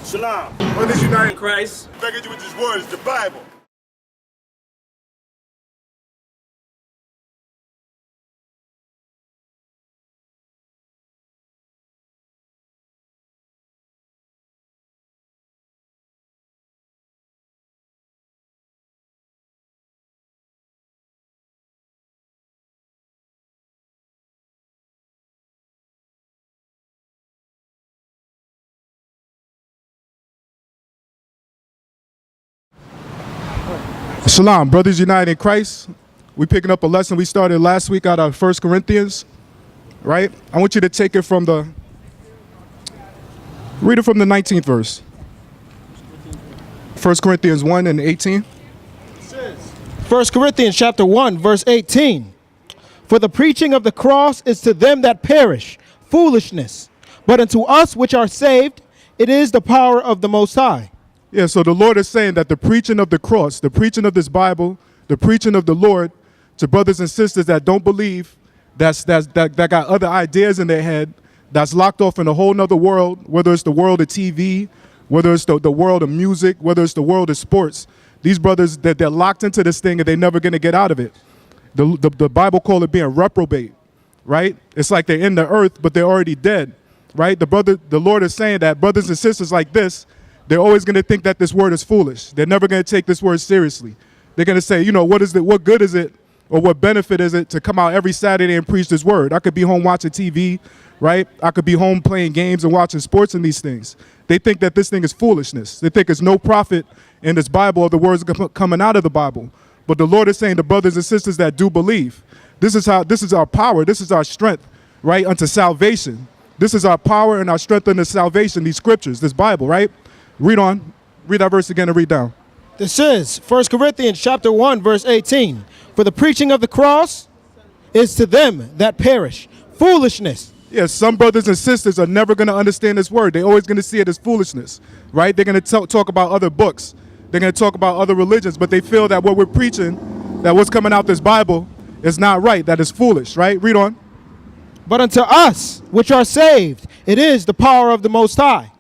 Shalam. What is united in Christ? Begging you with these words, the Bible. Shalom, brothers united in Christ. We're picking up a lesson we started last week out of 1 Corinthians, right? I want you to take it from read it from the 19th verse. 1 Corinthians 1 and 18. 1 Corinthians chapter 1, verse 18. For the preaching of the cross is to them that perish, foolishness. But unto us which are saved, it is the power of the Most High. Yeah, so the Lord is saying that the preaching of the cross, the preaching of this Bible, the preaching of the Lord to brothers and sisters that don't believe, that got other ideas in their head, that's locked off in a whole nother world, whether it's the world of TV, whether it's the world of music, whether it's the world of sports. These brothers, they're locked into this thing and they're never going to get out of it. The Bible call it being reprobate, right? It's like they're in the earth, but they're already dead, right? The Lord is saying that brothers and sisters like this, they're always going to think that this word is foolish. They're never going to take this word seriously. They're going to say, you know, what good is it, or what benefit is it to come out every Saturday and preach this word? I could be home watching TV, right? I could be home playing games and watching sports and these things. They think that this thing is foolishness. They think there's no profit in this Bible or the words coming out of the Bible. But the Lord is saying to brothers and sisters that do believe, this is our power, this is our strength, right, unto salvation. This is our power and our strength unto salvation, these scriptures, this Bible, right? Read on. Read that verse again and read down. This is 1 Corinthians chapter 1, verse 18. For the preaching of the cross is to them that perish, foolishness. Yeah, some brothers and sisters are never going to understand this word. They're always going to see it as foolishness, right? They're going to talk about other books. They're going to talk about other religions, but they feel that what we're preaching, that what's coming out this Bible is not right, that is foolish, right? Read on. But unto us which are saved, it is the power of the Most High.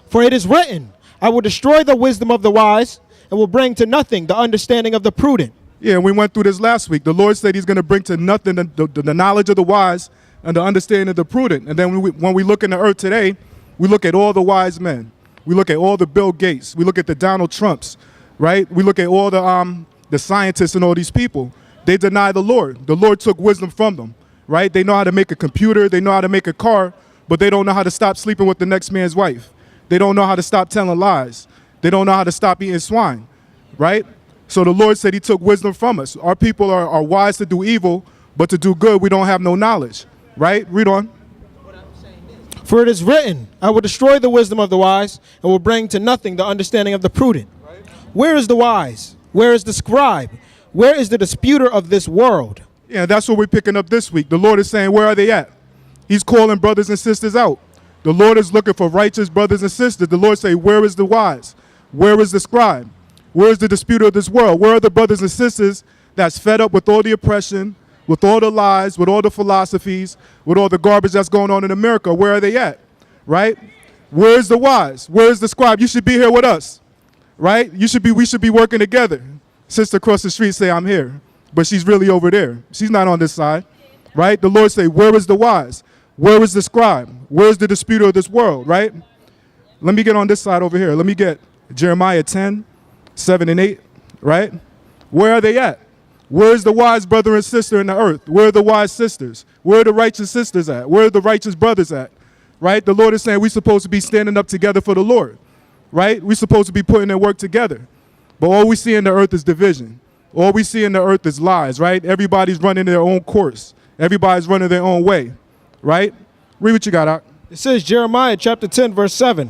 For it is written, I will destroy the wisdom of the wise and will bring to nothing the understanding of the prudent. Yeah, and we went through this last week. The Lord said he's going to bring to nothing the knowledge of the wise and the understanding of the prudent. And then when we look in the earth today, we look at all the wise men. We look at all the Bill Gates. We look at the Donald Trumps, right? We look at all the scientists and all these people. They deny the Lord. The Lord took wisdom from them, right? They know how to make a computer. They know how to make a car, but they don't know how to stop sleeping with the next man's wife. They don't know how to stop telling lies. They don't know how to stop eating swine, right? So the Lord said he took wisdom from us. Our people are wise to do evil, but to do good, we don't have no knowledge, right? Read on. For it is written, I will destroy the wisdom of the wise and will bring to nothing the understanding of the prudent. Right. Where is the wise? Where is the scribe? Where is the disputer of this world? Yeah, that's what we're picking up this week. The Lord is saying, where are they at? He's calling brothers and sisters out. The Lord is looking for righteous brothers and sisters. The Lord say, where is the wise? Where is the scribe? Where is the disputer of this world? Where are the brothers and sisters that's fed up with all the oppression, with all the lies, with all the philosophies, with all the garbage that's going on in America? Where are they at? Right? Where is the wise? Where is the scribe? You should be here with us. Right? We should be working together. Sister across the street say, I'm here. But she's really over there. She's not on this side. Right? The Lord say, where is the wise? Where is the scribe? Where is the disputer of this world, right? Let me get on this side over here. Let me get Jeremiah 10, 7 and 8, right? Where are they at? Where is the wise brother and sister in the earth? Where are the wise sisters? Where are the righteous sisters at? Where are the righteous brothers at, right? The Lord is saying we're supposed to be standing up together for the Lord, right? We're supposed to be putting in work together. But all we see in the earth is division. All we see in the earth is lies, right? Everybody's running their own course. Everybody's running their own way. Right? Read what you got out. It says Jeremiah chapter 10, verse 7.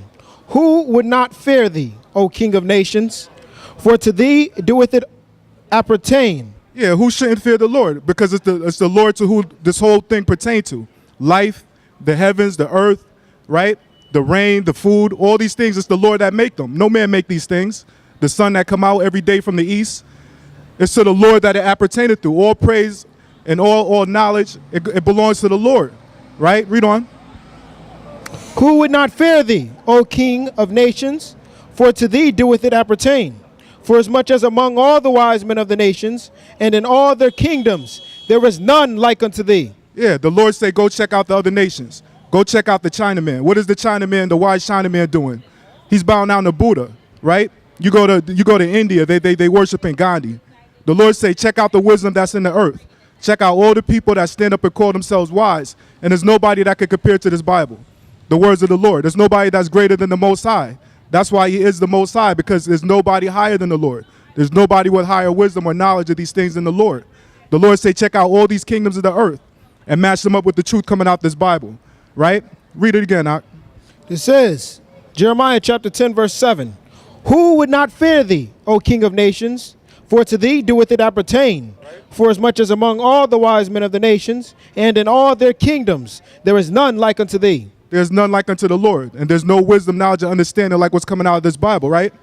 Who would not fear thee, O King of nations? For to thee doeth it appertain. Yeah, who shouldn't fear the Lord? Because it's the Lord to who this whole thing pertains to. Life, the heavens, the earth, right? The rain, the food, all these things, it's the Lord that make them. No man make these things. The sun that come out every day from the east, It's to the Lord that it appertaineth to. All praise and all knowledge, it belongs to the Lord. Right? Read on. Who would not fear thee, O King of nations? For to thee doeth it appertain. For as much as among all the wise men of the nations, and in all their kingdoms, there is none like unto thee. Yeah, the Lord say, go check out the other nations. Go check out the Chinaman. What is the Chinaman, the wise Chinaman doing? He's bowing down to Buddha, right? You go to India, they worshiping Gandhi. The Lord say, check out the wisdom that's in the earth. Check out all the people that stand up and call themselves wise. And there's nobody that can compare to this Bible, the words of the Lord. There's nobody that's greater than the Most High. That's why he is the Most High, because there's nobody higher than the Lord. There's nobody with higher wisdom or knowledge of these things than the Lord. The Lord say, check out all these kingdoms of the earth and match them up with the truth coming out this Bible, right? Read it again, Ak. This is Jeremiah chapter 10, verse 7. Who would not fear thee, O King of nations? For to thee doeth it appertain. For as much as among all the wise men of the nations, and in all their kingdoms, there is none like unto thee. There's none like unto the Lord, and there's no wisdom, knowledge, and understanding like what's coming out of this Bible, right?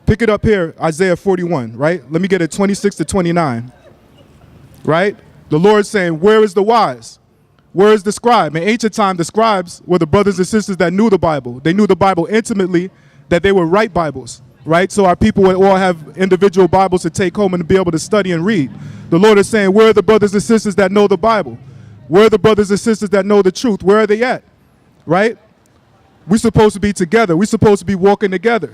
Pick it up here, Isaiah 41, right? Let me get it 26 to 29, right? The Lord saying, where is the wise? Where is the scribe? In ancient time, the scribes were the brothers and sisters that knew the Bible. They knew the Bible intimately, that they would write Bibles, right? So our people would all have individual Bibles to take home and to be able to study and read. The Lord is saying, where are the brothers and sisters that know the Bible? Where are the brothers and sisters that know the truth? Where are they at? Right? We're supposed to be together. We're supposed to be walking together,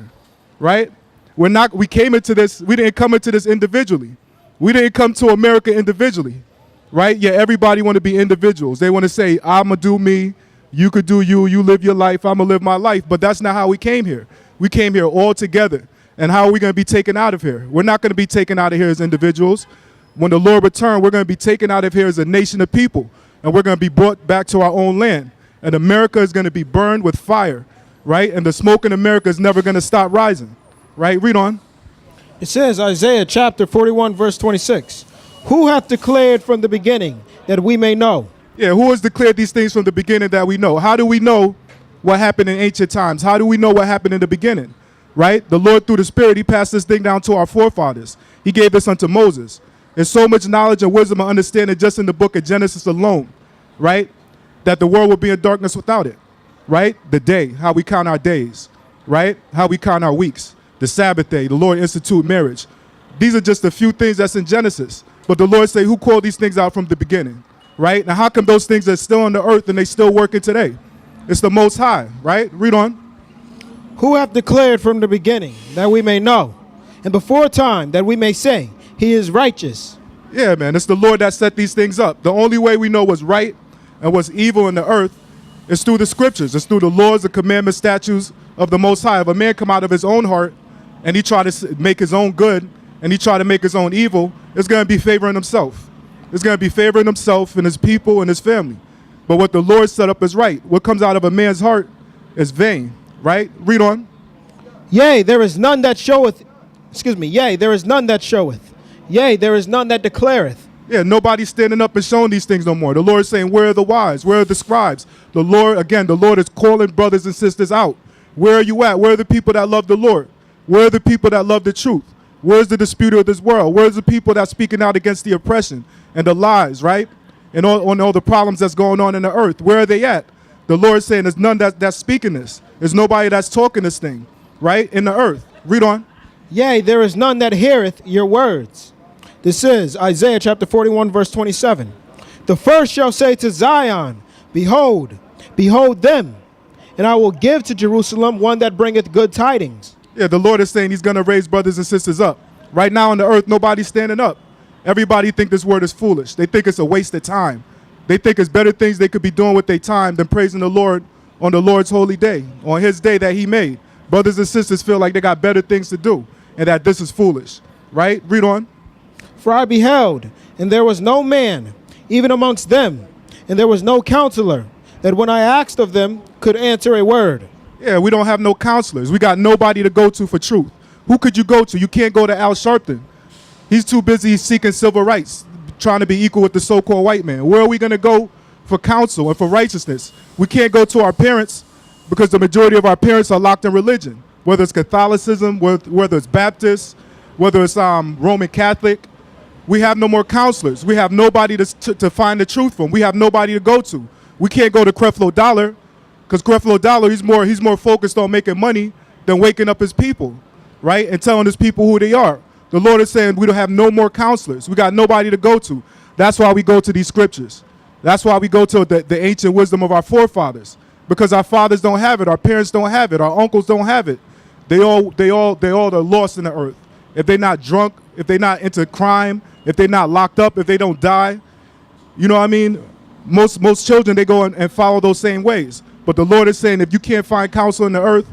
right? We came into this, we didn't come into this individually. We didn't come to America individually, right? Yeah, everybody want to be individuals. They want to say, I'm going to do me, you could do you, you live your life, I'm going to live my life. But that's not how we came here. We came here all together. And how are we going to be taken out of here? We're not going to be taken out of here as individuals. When the Lord returns, we're going to be taken out of here as a nation of people. And we're going to be brought back to our own land. And America is going to be burned with fire, right? And the smoke in America is never going to stop rising, right? Read on. It says, Isaiah chapter 41, verse 26. Who hath declared from the beginning that we may know? Yeah, who has declared these things from the beginning that we know? How do we know what happened in ancient times? How do we know what happened in the beginning, right? The Lord, through the Spirit, he passed this thing down to our forefathers. He gave this unto Moses. There's so much knowledge and wisdom and understanding just in the book of Genesis alone, right? That the world will be in darkness without it, right? The day, how we count our days, right? How we count our weeks, the Sabbath day, the Lord institute marriage. These are just a few things that's in Genesis. But the Lord say, who called these things out from the beginning, right? Now, how come those things are still on the earth and they still working today? It's the Most High, right? Read on. Who hath declared from the beginning that we may know, and before time that we may say, he is righteous. Yeah, man, it's the Lord that set these things up. The only way we know what's right and what's evil in the earth is through the scriptures. It's through the laws, the commandments, statutes of the Most High. If a man come out of his own heart and he try to make his own good and he try to make his own evil, it's going to be favoring himself. It's going to be favoring himself and his people and his family. But what the Lord set up is right. What comes out of a man's heart is vain, right? Read on. Yea, there is none that showeth. Yea, there is none that showeth. Yea, there is none that declareth. Yeah, nobody's standing up and showing these things no more. The Lord is saying, where are the wise? Where are the scribes? The Lord, again, the Lord is calling brothers and sisters out. Where are you at? Where are the people that love the Lord? Where are the people that love the truth? Where's the disputer of this world? Where's the people that's speaking out against the oppression and the lies, right? And all the problems that's going on in the earth. Where are they at? The Lord is saying there's none that's speaking this. There's nobody that's talking this thing, right, in the earth. Read on. Yea, there is none that heareth your words. This is Isaiah chapter 41, verse 27. The first shall say to Zion, behold, behold them, and I will give to Jerusalem one that bringeth good tidings. Yeah, the Lord is saying he's going to raise brothers and sisters up. Right now on the earth, nobody's standing up. Everybody think this word is foolish. They think it's a waste of time. They think it's better things they could be doing with their time than praising the Lord on the Lord's holy day, on his day that he made. Brothers and sisters feel like they got better things to do and that this is foolish, right? Read on. For I beheld, and there was no man, even amongst them, and there was no counselor, that when I asked of them could answer a word. Yeah, we don't have no counselors. We got nobody to go to for truth. Who could you go to? You can't go to Al Sharpton. He's too busy seeking civil rights, trying to be equal with the so-called white man. Where are we going to go for counsel and for righteousness? We can't go to our parents because the majority of our parents are locked in religion, whether it's Catholicism, whether it's Baptist, whether it's Roman Catholic. We have no more counselors. We have nobody to find the truth from. We have nobody to go to. We can't go to Creflo Dollar because Creflo Dollar, he's more focused on making money than waking up his people, right? And telling his people who they are. The Lord is saying we don't have no more counselors. We got nobody to go to. That's why we go to these scriptures. That's why we go to the ancient wisdom of our forefathers, because our fathers don't have it. Our parents don't have it. Our uncles don't have it. They all are lost in the earth. If they're not drunk, if they're not into crime, if they're not locked up, if they don't die, you know what I mean? Most children, they go and follow those same ways. But the Lord is saying if you can't find counsel in the earth,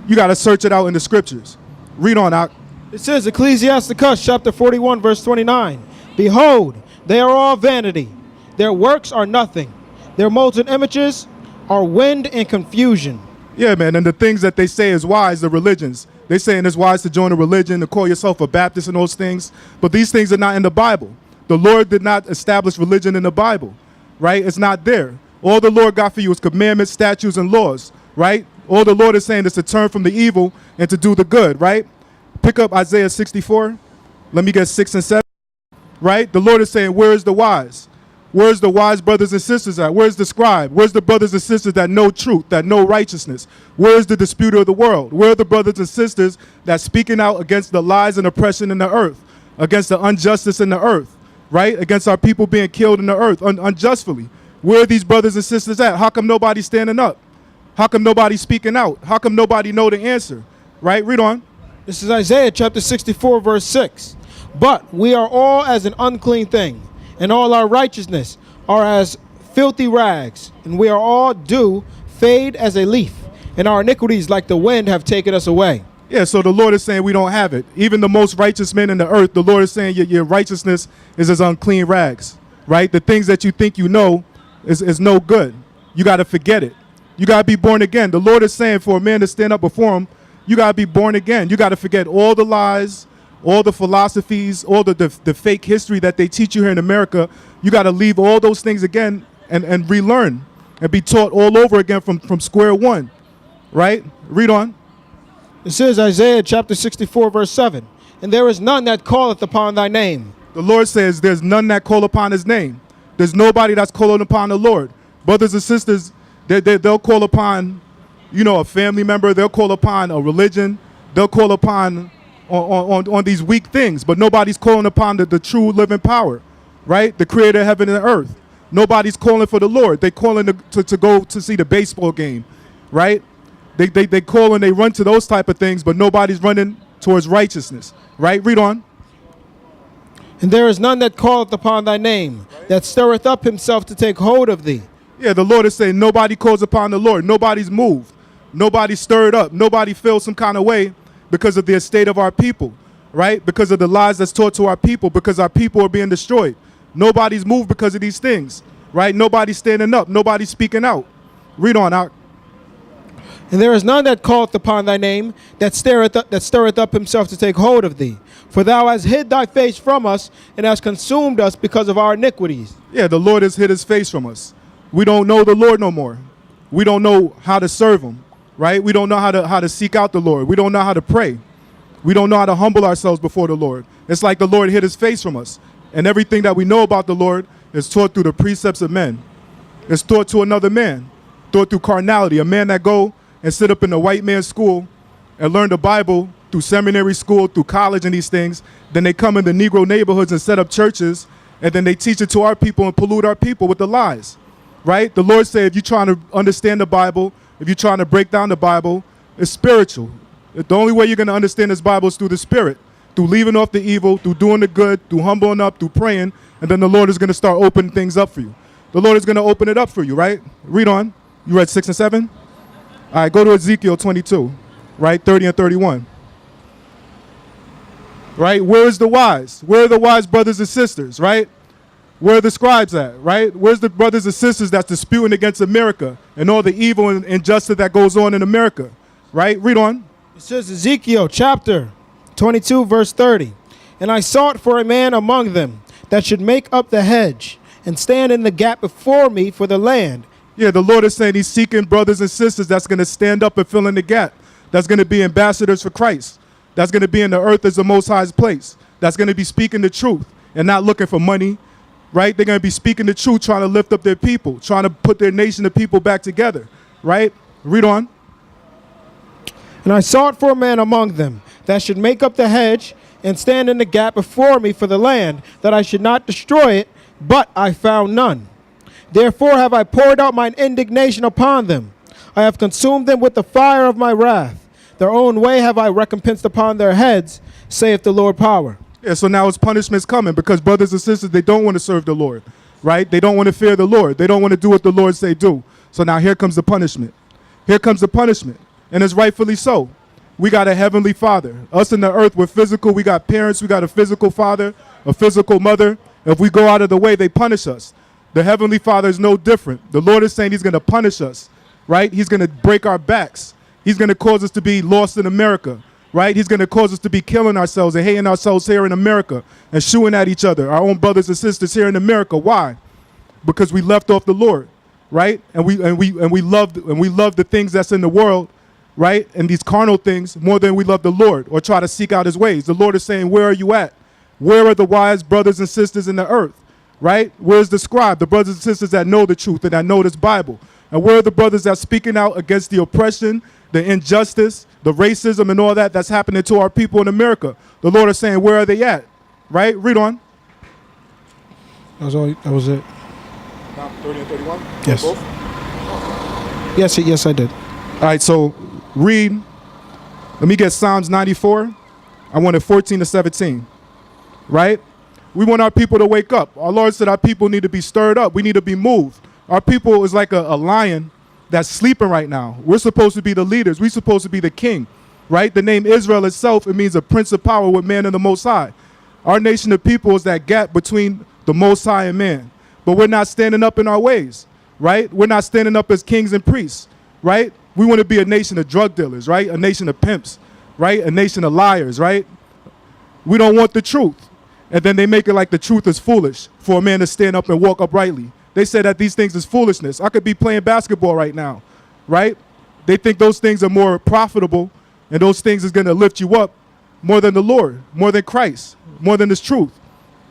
you got to search it out in the scriptures. Read on out. It says, Ecclesiasticus chapter 41, verse 29. Behold, they are all vanity. Their works are nothing. Their molten images are wind and confusion. Yeah, man, and the things that they say is wise, the religions. They saying it's wise to join a religion, to call yourself a Baptist and those things. But these things are not in the Bible. The Lord did not establish religion in the Bible, right? It's not there. All the Lord got for you is commandments, statutes, and laws, right? All the Lord is saying is to turn from the evil and to do the good, right? Pick up Isaiah 64. Let me get 6 and 7, right? The Lord is saying, where is the wise? Where's the wise brothers and sisters at? Where's the scribe? Where's the brothers and sisters that know truth, that know righteousness? Where's the disputer of the world? Where are the brothers and sisters that speaking out against the lies and oppression in the earth, against the injustice in the earth, right? Against our people being killed in the earth unjustly. Where are these brothers and sisters at? How come nobody's standing up? How come nobody's speaking out? How come nobody know the answer? Right? Read on. This is Isaiah chapter 64, verse 6. But we are all as an unclean thing, and all our righteousness are as filthy rags, and we are all due fade as a leaf, and our iniquities like the wind have taken us away. Yeah, so the Lord is saying we don't have it. Even the most righteous men in the earth, the Lord is saying your righteousness is as unclean rags, right? The things that you think you know is no good. You got to forget it. You got to be born again. The Lord is saying for a man to stand up before him, you got to be born again. You got to forget all the lies, all the philosophies, all the fake history that they teach you here in America. You got to leave all those things again and relearn and be taught all over again from square one, right? Read on. It says Isaiah chapter 64, verse 7. And there is none that calleth upon thy name. The Lord says there's none that call upon his name. There's nobody that's calling upon the Lord. Brothers and sisters, they'll call upon, a family member. They'll call upon a religion. They'll call upon on these weak things. But nobody's calling upon the true living power, right? The creator of heaven and earth. Nobody's calling for the Lord. They're calling to go to see the baseball game, right? They call and they run to those type of things, but nobody's running towards righteousness, right? Read on. And there is none that calleth upon thy name, that stirreth up himself to take hold of thee. Yeah, the Lord is saying nobody calls upon the Lord. Nobody's moved. Nobody's stirred up. Nobody feels some kind of way because of the estate of our people, right? Because of the lies that's taught to our people, because our people are being destroyed. Nobody's moved because of these things, right? Nobody's standing up. Nobody's speaking out. Read on out. And there is none that calleth upon thy name, that stirreth up himself to take hold of thee. For thou hast hid thy face from us, and hast consumed us because of our iniquities. Yeah, the Lord has hid his face from us. We don't know the Lord no more. We don't know how to serve him, right? We don't know how to seek out the Lord. We don't know how to pray. We don't know how to humble ourselves before the Lord. It's like the Lord hid his face from us. And everything that we know about the Lord is taught through the precepts of men. It's taught to another man, taught through carnality, a man that go and sit up in a white man's school and learn the Bible through seminary school, through college and these things. Then they come in the Negro neighborhoods and set up churches, and then they teach it to our people and pollute our people with the lies, right? The Lord said if you're trying to understand the Bible, if you're trying to break down the Bible, it's spiritual. The only way you're going to understand this Bible is through the Spirit, through leaving off the evil, through doing the good, through humbling up, through praying, and then the Lord is going to start opening things up for you. The Lord is going to open it up for you, right? Read on. You read 6 and 7? All right, go to Ezekiel 22, right? 30 and 31. Right? Where is the wise? Where are the wise brothers and sisters, right? Where are the scribes at, right? Where's the brothers and sisters that's disputing against America and all the evil and injustice that goes on in America, right? Read on. It says Ezekiel chapter 22, verse 30. And I sought for a man among them that should make up the hedge and stand in the gap before me for the land. Yeah, the Lord is saying he's seeking brothers and sisters that's going to stand up and fill in the gap, that's going to be ambassadors for Christ. that's going to be in the earth as the Most High's place, that's going to be speaking the truth and not looking for money, right? They're going to be speaking the truth, trying to lift up their people, trying to put their nation of people back together, right? Read on. And I sought for a man among them that should make up the hedge and stand in the gap before me for the land, that I should not destroy it, but I found none. Therefore have I poured out mine indignation upon them. I have consumed them with the fire of my wrath. Their own way have I recompensed upon their heads, saith the Lord power. Yeah, so now it's punishment's coming because brothers and sisters, they don't want to serve the Lord, right? They don't want to fear the Lord. They don't want to do what the Lord say do. So now here comes the punishment. Here comes the punishment, and it's rightfully so. We got a heavenly Father. Us in the earth, we're physical. We got parents. We got a physical father, a physical mother. If we go out of the way, they punish us. The heavenly Father is no different. The Lord is saying he's going to punish us, right? He's going to break our backs. He's going to cause us to be lost in America, right? He's going to cause us to be killing ourselves and hating ourselves here in America and shooting at each other, our own brothers and sisters here in America. Why? Because we left off the Lord, right? And we love the things that's in the world, right? And these carnal things more than we love the Lord or try to seek out his ways. The Lord is saying, where are you at? Where are the wise brothers and sisters in the earth, right? Where's the scribe, the brothers and sisters that know the truth and that know this Bible? And where are the brothers that are speaking out against the oppression, the injustice, the racism and all that that's happening to our people in America? The Lord is saying, where are they at? Right? Read on. That was it. 30 and 31? Yes. Yes, I did. All right, so read. Let me get Psalms 94. I wanted 14 to 17. Right? We want our people to wake up. Our Lord said our people need to be stirred up. We need to be moved. Our people is like a lion that's sleeping right now. We're supposed to be the leaders. We're supposed to be the king, right? The name Israel itself, it means a prince of power with man and the Most High. Our nation of people is that gap between the Most High and man. But we're not standing up in our ways, right? We're not standing up as kings and priests, right? We want to be a nation of drug dealers, right? A nation of pimps, right? A nation of liars, right? We don't want the truth. And then they make it like the truth is foolish for a man to stand up and walk uprightly. They say that these things is foolishness. I could be playing basketball right now, right? They think those things are more profitable and those things is going to lift you up more than the Lord, more than Christ, more than this truth,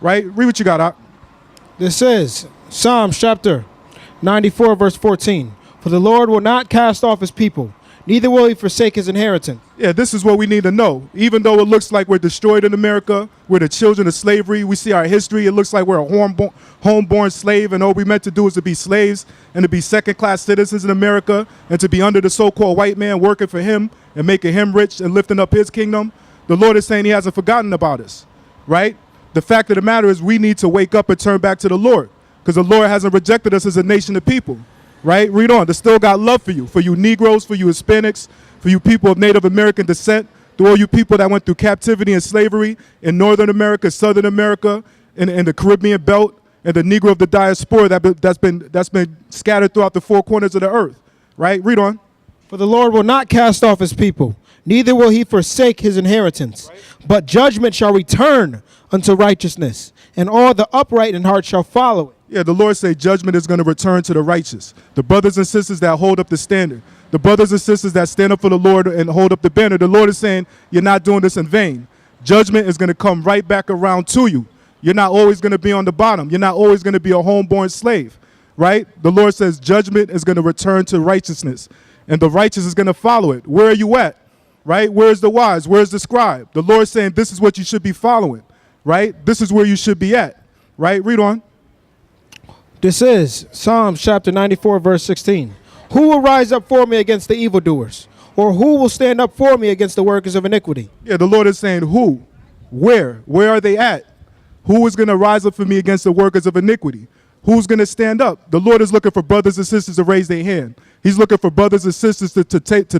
right? Read what you got, Ak. This is Psalms chapter 94, verse 14. For the Lord will not cast off his people, neither will he forsake his inheritance. Yeah, this is what we need to know. Even though it looks like we're destroyed in America, we're the children of slavery, we see our history, it looks like we're a homeborn slave, and all we meant to do is to be slaves and to be second-class citizens in America and to be under the so-called white man working for him and making him rich and lifting up his kingdom. The Lord is saying he hasn't forgotten about us, right? The fact of the matter is we need to wake up and turn back to the Lord because the Lord hasn't rejected us as a nation of people. Right? Read on. They still got love for you Negroes, for you Hispanics, for you people of Native American descent, to all you people that went through captivity and slavery in Northern America, Southern America, in the Caribbean belt, and the Negro of the diaspora that's been scattered throughout the four corners of the earth. Right? Read on. For the Lord will not cast off his people, neither will he forsake his inheritance. Right. But judgment shall return unto righteousness, and all the upright in heart shall follow it. Yeah, the Lord say judgment is going to return to the righteous. The brothers and sisters that hold up the standard. The brothers and sisters that stand up for the Lord and hold up the banner. The Lord is saying you're not doing this in vain. Judgment is going to come right back around to you. You're not always going to be on the bottom. You're not always going to be a homeborn slave, right? The Lord says judgment is going to return to righteousness, and the righteous is going to follow it. Where are you at, right? Where's the wise? Where's the scribe? The Lord is saying this is what you should be following, right? This is where you should be at, right? Read on. This is Psalms chapter 94, verse 16. Who will rise up for me against the evildoers? Or who will stand up for me against the workers of iniquity? Yeah, the Lord is saying who? Where? Where are they at? Who is going to rise up for me against the workers of iniquity? Who's going to stand up? The Lord is looking for brothers and sisters to raise their hand. He's looking for brothers and sisters to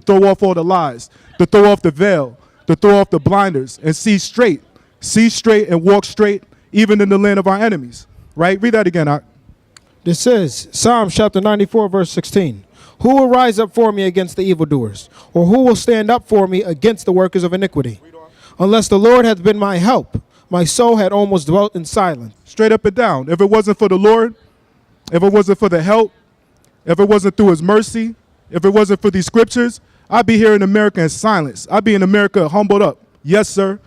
throw off all the lies, to throw off the veil, to throw off the blinders and see straight and walk straight, even in the land of our enemies. Right? Read that again, Ak. This is Psalms chapter 94, verse 16. Who will rise up for me against the evildoers? Or who will stand up for me against the workers of iniquity? Unless the Lord hath been my help, my soul had almost dwelt in silence. Straight up and down. If it wasn't for the Lord, if it wasn't for the help, if it wasn't through his mercy, if it wasn't for these scriptures, I'd be here in America in silence. I'd be in America humbled up, Yes, sir.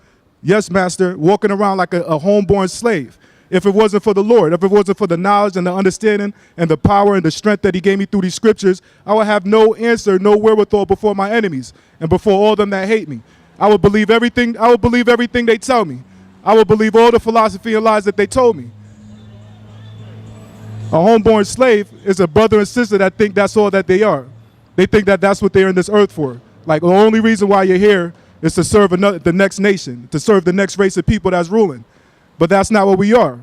Yes, master. Walking around like a homeborn slave. If it wasn't for the Lord, if it wasn't for the knowledge and the understanding and the power and the strength that he gave me through these scriptures, I would have no answer, no wherewithal before my enemies and before all them that hate me. I would believe everything. I would believe everything they tell me. I would believe all the philosophy and lies that they told me. A homeborn slave is a brother and sister that think that's all that they are. They think that that's what they're in this earth for. Like, the only reason why you're here is to serve the next nation, to serve the next race of people that's ruling. But that's not what we are,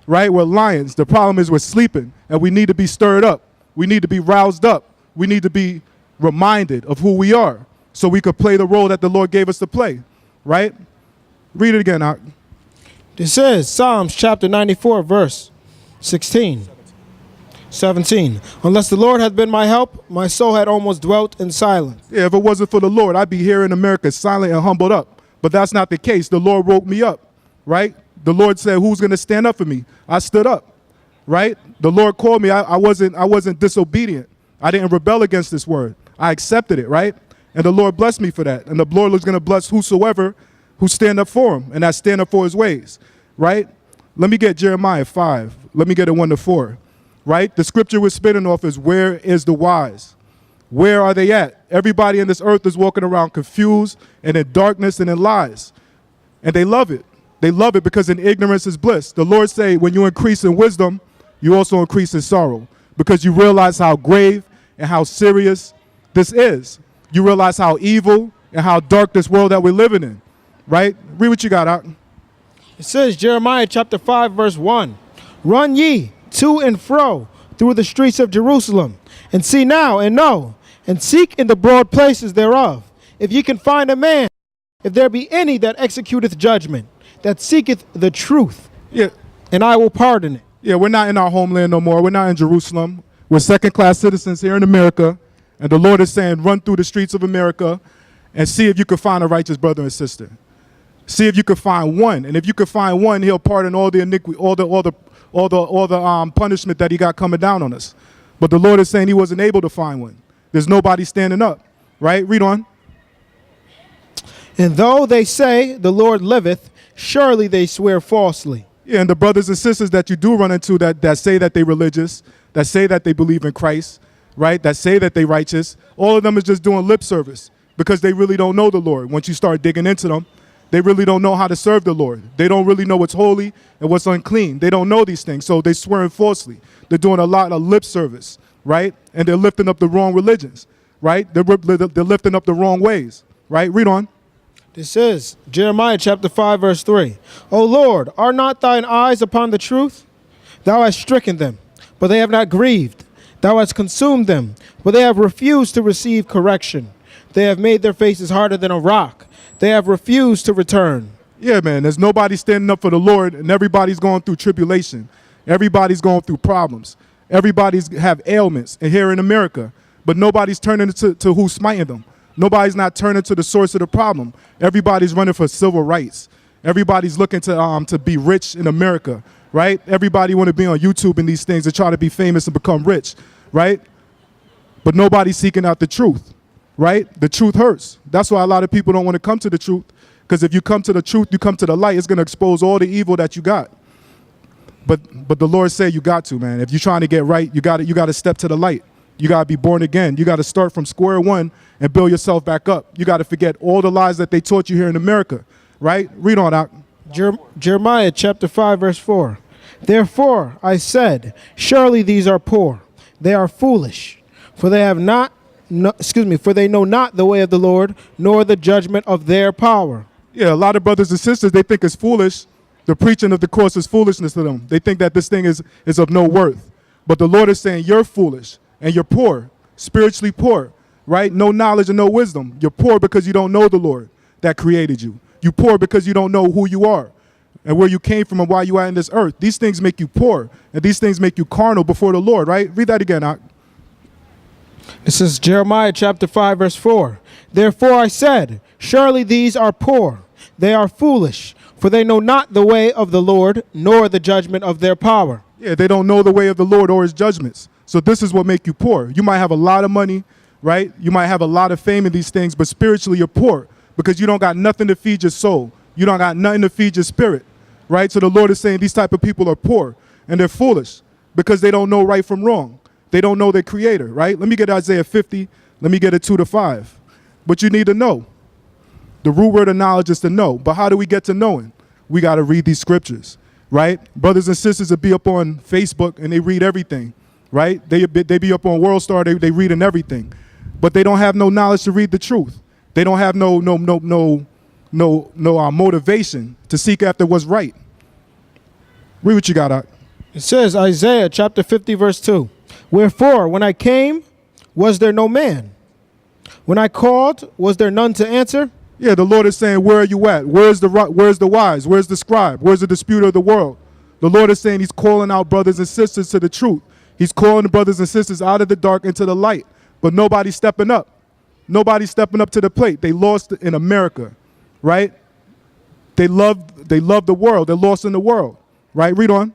right? We're lions. The problem is we're sleeping, and we need to be stirred up. We need to be roused up. We need to be reminded of who we are so we could play the role that the Lord gave us to play, right? Read it again, Ak. This is Psalms chapter 94, verse 16. 17. Unless the Lord had been my help, my soul had almost dwelt in silence. Yeah, if it wasn't for the Lord, I'd be here in America silent and humbled up. But that's not the case. The Lord woke me up, right? The Lord said, who's going to stand up for me? I stood up, right? The Lord called me. I wasn't disobedient. I didn't rebel against this word. I accepted it, right? And the Lord blessed me for that. And the Lord is going to bless whosoever who stand up for him, and that stand up for his ways, right? Let me get Jeremiah 5. Let me get it 1-4, right? The scripture we're spinning off is, where is the wise? Where are they at? Everybody in this earth is walking around confused and in darkness and in lies. And they love it. They love it because in ignorance is bliss. The Lord say, when you increase in wisdom, you also increase in sorrow, because you realize how grave and how serious this is. You realize how evil and how dark this world that we're living in, right? Read what you got out. It says, Jeremiah chapter 5, verse 1. Run ye to and fro through the streets of Jerusalem, and see now and know, and seek in the broad places thereof, if ye can find a man, if there be any that executeth judgment, that seeketh the truth, Yeah. and I will pardon it. Yeah, we're not in our homeland no more. We're not in Jerusalem. We're second-class citizens here in America. And the Lord is saying, run through the streets of America and see if you can find a righteous brother and sister. See if you can find one. And if you can find one, he'll pardon all the iniquity, all the punishment that he got coming down on us. But the Lord is saying he wasn't able to find one. There's nobody standing up, right? Read on. And though they say the Lord liveth, surely they swear falsely. Yeah, and the brothers and sisters that you do run into that say that they're religious, that say that they believe in Christ, right, that say that they're righteous, all of them is just doing lip service because they really don't know the Lord. Once you start digging into them, they really don't know how to serve the Lord. They don't really know what's holy and what's unclean. They don't know these things, so they're swearing falsely. They're doing a lot of lip service, right, and they're lifting up the wrong religions, right? They're lifting up the wrong ways, right? Read on. This is Jeremiah chapter 5, verse 3. O Lord, are not thine eyes upon the truth? Thou hast stricken them, but they have not grieved. Thou hast consumed them, but they have refused to receive correction. They have made their faces harder than a rock. They have refused to return. Yeah, man, there's nobody standing up for the Lord, and everybody's going through tribulation. Everybody's going through problems. Everybody's have ailments here in America, but nobody's turning to who's smiting them. Nobody's not turning to the source of the problem. Everybody's running for civil rights. Everybody's looking to be rich in America, right? Everybody want to be on YouTube and these things to try to be famous and become rich, right? But nobody's seeking out the truth, right? The truth hurts. That's why a lot of people don't want to come to the truth, because if you come to the truth, you come to the light, it's going to expose all the evil that you got. But the Lord said you got to, man. If you're trying to get right, you got to step to the light. You got to be born again. You got to start from square one and build yourself back up. You got to forget all the lies that they taught you here in America, right? Read on out. Jeremiah chapter 5, verse 4. Therefore I said, surely these are poor. They are foolish, for they for they know not the way of the Lord, nor the judgment of their power. Yeah, a lot of brothers and sisters, they think it's foolish. The preaching of the cross is foolishness to them. They think that this thing is of no worth. But the Lord is saying you're foolish and you're poor, spiritually poor, right? No knowledge and no wisdom. You're poor because you don't know the Lord that created you. You're poor because you don't know who you are and where you came from and why you are in this earth. These things make you poor, and these things make you carnal before the Lord, right? Read that again, Ak. This is Jeremiah chapter 5, verse 4. Therefore I said, surely these are poor. They are foolish, for they know not the way of the Lord, nor the judgment of their power. Yeah, they don't know the way of the Lord or his judgments. So this is what make you poor. You might have a lot of money, right? You might have a lot of fame in these things, but spiritually you're poor Because you don't got nothing to feed your soul. You don't got nothing to feed your spirit, right? So the Lord is saying these type of people are poor and they're foolish because they don't know right from wrong. They don't know their creator, right? Let me get Isaiah 50. Let me get it 2-5. But you need to know. The root word of knowledge is to know. But how do we get to knowing? We got to read these scriptures, right? Brothers and sisters that be up on Facebook and they read everything, right? They be up on World Star, they reading everything. But they don't have no knowledge to read the truth. They don't have no motivation to seek after what's right. Read what you got, Doc. It says, Isaiah chapter 50, verse 2. Wherefore, when I came, was there no man? When I called, was there none to answer? Yeah, the Lord is saying, where are you at? Where's the wise? Where's the scribe? Where's the disputer of the world? The Lord is saying he's calling out brothers and sisters to the truth. He's calling the brothers and sisters out of the dark into the light. But nobody's stepping up. Nobody's stepping up to the plate. They lost in America, right? They love the world. They're lost in the world, right? Read on.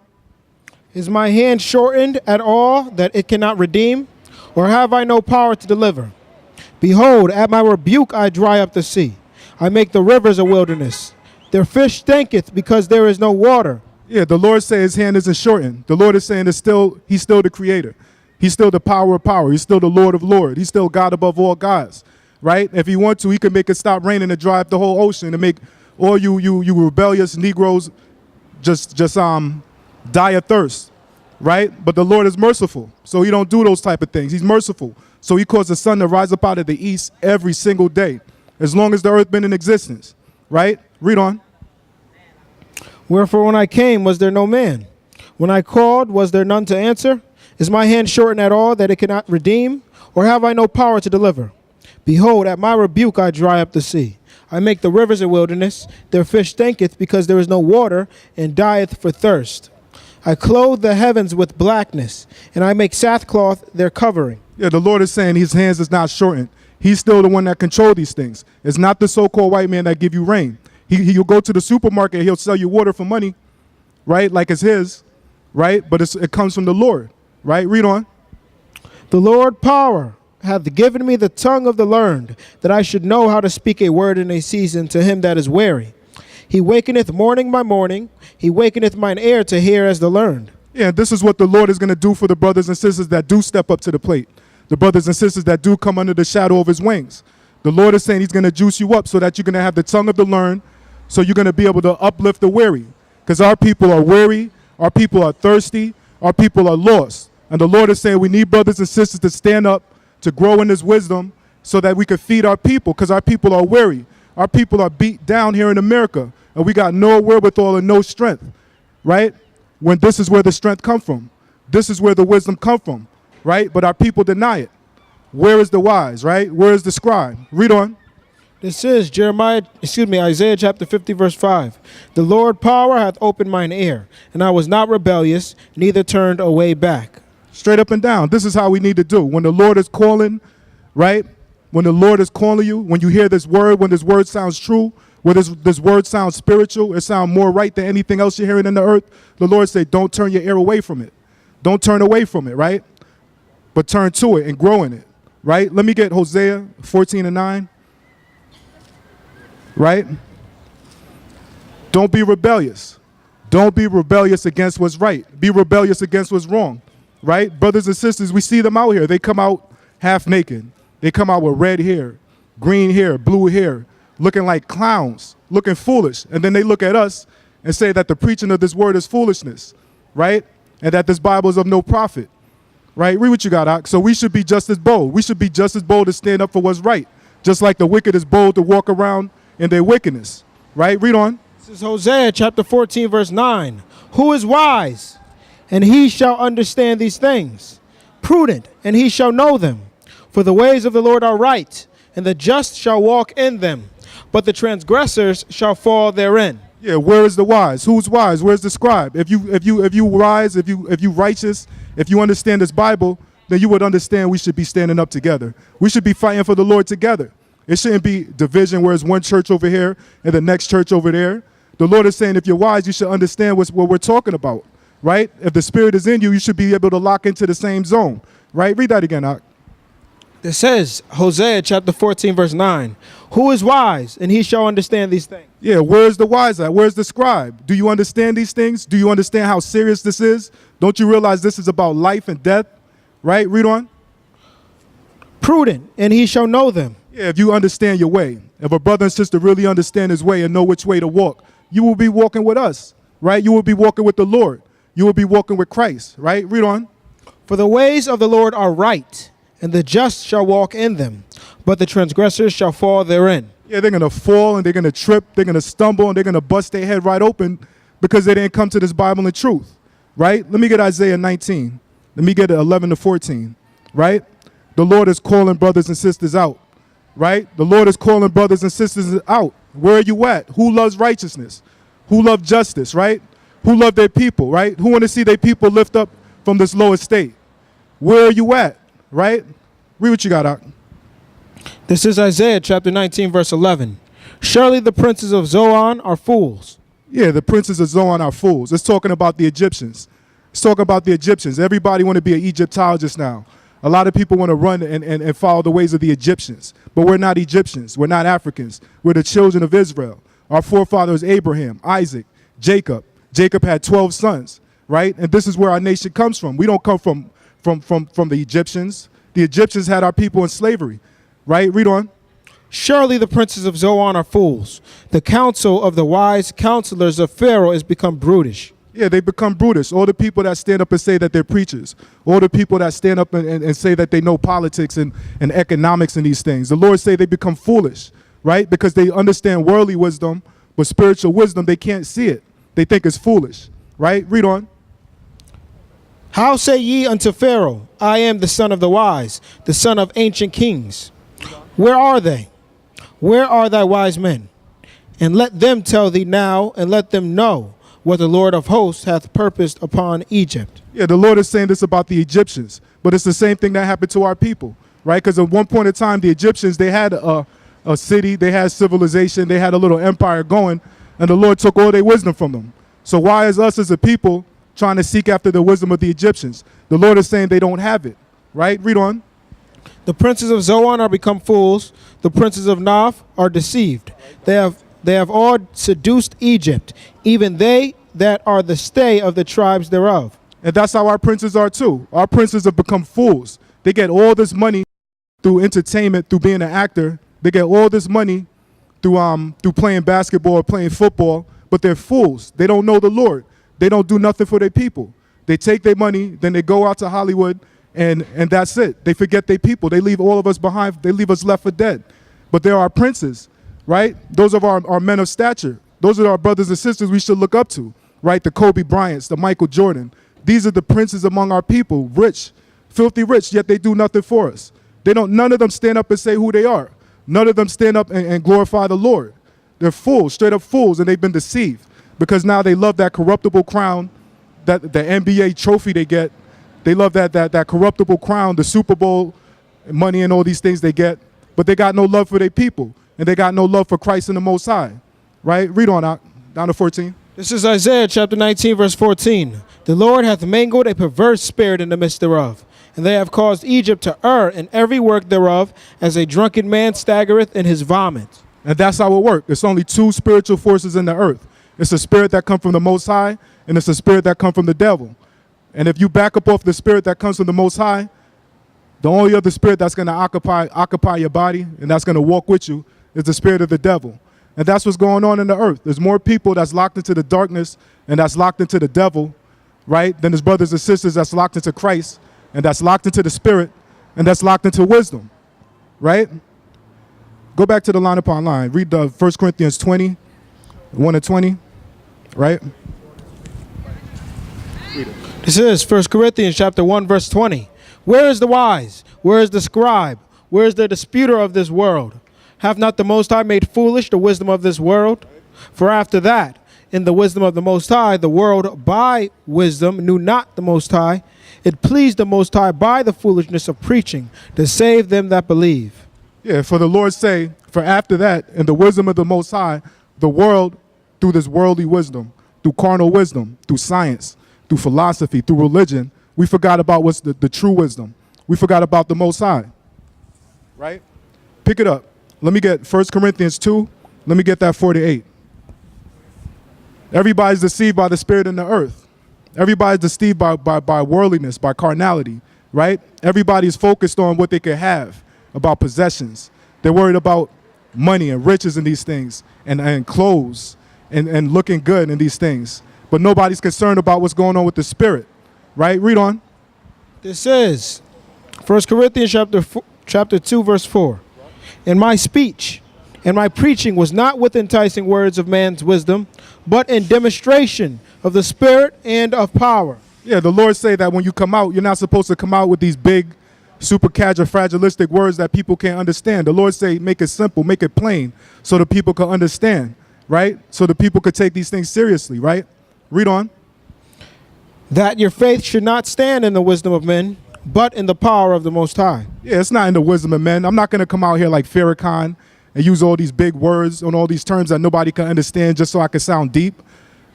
Is my hand shortened at all that it cannot redeem? Or have I no power to deliver? Behold, at my rebuke I dry up the sea. I make the rivers a wilderness. Their fish stinketh because there is no water. Yeah, the Lord says his hand isn't shortened. The Lord is saying he's still the creator. He's still the power of power. He's still the Lord of lords. He's still God above all gods, right? If he wants to, he can make it stop raining and dry up the whole ocean and make all you rebellious Negroes just die of thirst, right? But the Lord is merciful, so he don't do those type of things. He's merciful, so he caused the sun to rise up out of the east every single day, as long as the earth been in existence, right? Read on. Wherefore when I came, was there no man? When I called, was there none to answer? Is my hand shortened at all that it cannot redeem? Or have I no power to deliver? Behold, at my rebuke I dry up the sea. I make the rivers a wilderness. Their fish stinketh because there is no water, and dieth for thirst. I clothe the heavens with blackness, and I make sackcloth their covering. Yeah, the Lord is saying his hands is not shortened. He's still the one that controls these things. It's not the so-called white man that give you rain. He'll go to the supermarket, he'll sell you water for money, right? Like it's his, right? But it comes from the Lord, right? Read on. The Lord power hath given me the tongue of the learned, that I should know how to speak a word in a season to him that is weary. He wakeneth morning by morning. He wakeneth mine ear to hear as the learned. Yeah, this is what the Lord is going to do for the brothers and sisters that do step up to the plate. The brothers and sisters that do come under the shadow of his wings. The Lord is saying he's going to juice you up so that you're going to have the tongue of the learned, so you're going to be able to uplift the weary. Because our people are weary, our people are thirsty, our people are lost. And the Lord is saying we need brothers and sisters to stand up, to grow in his wisdom, so that we can feed our people, because our people are weary. Our people are beat down here in America, and we got no wherewithal and no strength, right? When this is where the strength come from. This is where the wisdom come from, right? But our people deny it. Where is the wise, right? Where is the scribe? Read on. This is Isaiah chapter 50, verse 5. The Lord power hath opened mine ear, and I was not rebellious, neither turned away back. Straight up and down. This is how we need to do. When the Lord is calling, right? When the Lord is calling you, when you hear this word, when this word sounds true, when this word sounds spiritual, it sounds more right than anything else you're hearing in the earth, the Lord say, don't turn your ear away from it. Don't turn away from it, right? But turn to it and grow in it, right? Let me get Hosea 14:9. Right? Don't be rebellious. Don't be rebellious against what's right. Be rebellious against what's wrong. Right? Brothers and sisters, we see them out here. They come out half naked. They come out with red hair, green hair, blue hair, looking like clowns, looking foolish. And then they look at us and say that the preaching of this word is foolishness. Right? And that this Bible is of no profit. Right? Read what you got, Ock. So we should be just as bold. We should be just as bold to stand up for what's right. Just like the wicked is bold to walk around in their wickedness, right? Read on. This is Hosea chapter 14, verse 9. Who is wise? And he shall understand these things. Prudent, and he shall know them. For the ways of the Lord are right, and the just shall walk in them. But the transgressors shall fall therein. Yeah, where is the wise? Who's wise? Where's the scribe? If you wise, if you righteous, if you understand this Bible, then you would understand we should be standing up together. We should be fighting for the Lord together. It shouldn't be division where it's one church over here and the next church over there. The Lord is saying if you're wise, you should understand what we're talking about, right? If the Spirit is in you, you should be able to lock into the same zone, right? Read that again, Ock. It says, Hosea chapter 14, verse 9, who is wise, and he shall understand these things. Yeah, where's the wise at? Where's the scribe? Do you understand these things? Do you understand how serious this is? Don't you realize this is about life and death? Right? Read on. Prudent, and he shall know them. Yeah, if you understand your way, if a brother and sister really understand his way and know which way to walk, you will be walking with us, right? You will be walking with the Lord. You will be walking with Christ, right? Read on. For the ways of the Lord are right, and the just shall walk in them, but the transgressors shall fall therein. Yeah, they're going to fall and they're going to trip, they're going to stumble, and they're going to bust their head right open because they didn't come to this Bible in truth, right? Let me get Isaiah 19. Let me get 11 to 14, right? The Lord is calling brothers and sisters out, right? The Lord is calling brothers and sisters out. Where are you at? Who loves righteousness? Who loves justice, right? Who love their people, right? Who want to see their people lift up from this low estate? Where are you at, right? Read what you got, Doc. This is Isaiah chapter 19, verse 11. Surely the princes of Zoan are fools. Yeah, the princes of Zoan are fools. It's talking about the Egyptians. It's talking about the Egyptians. Everybody want to be an Egyptologist now. A lot of people want to run and follow the ways of the Egyptians. But we're not Egyptians. We're not Africans. We're the children of Israel. Our forefathers Abraham, Isaac, Jacob. Jacob had 12 sons, right? And this is where our nation comes from. We don't come from the Egyptians. The Egyptians had our people in slavery, right? Read on. Surely the princes of Zoan are fools. The counsel of the wise counselors of Pharaoh is become brutish. Yeah, they become brutish. All the people that stand up and say that they're preachers. All the people that stand up and say that they know politics and economics and these things. The Lord say they become foolish, right? Because they understand worldly wisdom, but spiritual wisdom, they can't see it. They think it's foolish, right? Read on. How say ye unto Pharaoh, I am the son of the wise, the son of ancient kings? Where are they? Where are thy wise men? And let them tell thee now, and let them know what the Lord of hosts hath purposed upon Egypt. Yeah, the Lord is saying this about the Egyptians, but it's the same thing that happened to our people, right? Because at one point in time, the Egyptians, they had a city, they had civilization, they had a little empire going, and the Lord took all their wisdom from them. So why is us as a people trying to seek after the wisdom of the Egyptians? The Lord is saying they don't have it, right? Read on. The princes of Zoan are become fools. The princes of Naph are deceived. They have all seduced Egypt, even they that are the stay of the tribes thereof. And that's how our princes are too. Our princes have become fools. They get all this money through entertainment, through being an actor. They get all this money through playing basketball or playing football, but they're fools. They don't know the Lord. They don't do nothing for their people. They take their money, then they go out to Hollywood, and that's it. They forget their people. They leave all of us behind. They leave us left for dead. But they're our princes, right? Those are our men of stature. Those are our brothers and sisters we should look up to, right? The Kobe Bryants, the Michael Jordan. These are the princes among our people, rich, filthy rich, yet they do nothing for us. None of them stand up and say who they are. None of them stand up and glorify the Lord. They're fools, straight up fools, and they've been deceived because now they love that corruptible crown, that the NBA trophy they get. They love that corruptible crown, the Super Bowl money and all these things they get, but they got no love for their people, and they got no love for Christ and the Most High, right? Read on out, down to 14. This is Isaiah chapter 19, verse 14. The Lord hath mangled a perverse spirit in the midst thereof, and they have caused Egypt to err in every work thereof, as a drunken man staggereth in his vomit. And that's how it works. It's only two spiritual forces in the earth. It's a spirit that comes from the Most High, and it's a spirit that comes from the devil. And if you back up off the spirit that comes from the Most High, the only other spirit that's going to occupy your body and that's going to walk with you is the spirit of the devil. And that's what's going on in the earth. There's more people that's locked into the darkness and that's locked into the devil, right, than there's brothers and sisters that's locked into Christ and that's locked into the spirit and that's locked into wisdom, right? Go back to the line upon line. Read the 1 Corinthians 20, 1 and 20, right? Read it. This is 1 Corinthians chapter 1, verse 20. Where is the wise? Where is the scribe? Where is the disputer of this world? Hath not the Most High made foolish the wisdom of this world? For after that, in the wisdom of the Most High, the world by wisdom knew not the Most High. It pleased the Most High by the foolishness of preaching to save them that believe. Yeah, for the Lord say, for after that, in the wisdom of the Most High, the world, through this worldly wisdom, through carnal wisdom, through science, through philosophy, through religion, we forgot about what's the true wisdom. We forgot about the Most High. right? Pick it up. Let me get 1 Corinthians 2. Let me get that 48. Everybody's deceived by the spirit in the earth. Everybody's deceived by worldliness, by carnality, right? Everybody's focused on what they can have, about possessions. They're worried about money and riches and these things, and clothes and looking good in these things. But nobody's concerned about what's going on with the spirit, right? Read on. This is 1 Corinthians chapter 2, verse 4. In my speech and my preaching was not with enticing words of man's wisdom, but in demonstration of the Spirit and of power. Yeah, the Lord say that when you come out, you're not supposed to come out with these big, supercalifragilistic words that people can't understand. The Lord say, make it simple, make it plain, so the people can understand, right? So the people could take these things seriously, right? Read on. That your faith should not stand in the wisdom of men, but in the power of the Most High. Yeah, it's not in the wisdom of men. I'm not going to come out here like Farrakhan and use all these big words on all these terms that nobody can understand just so I can sound deep.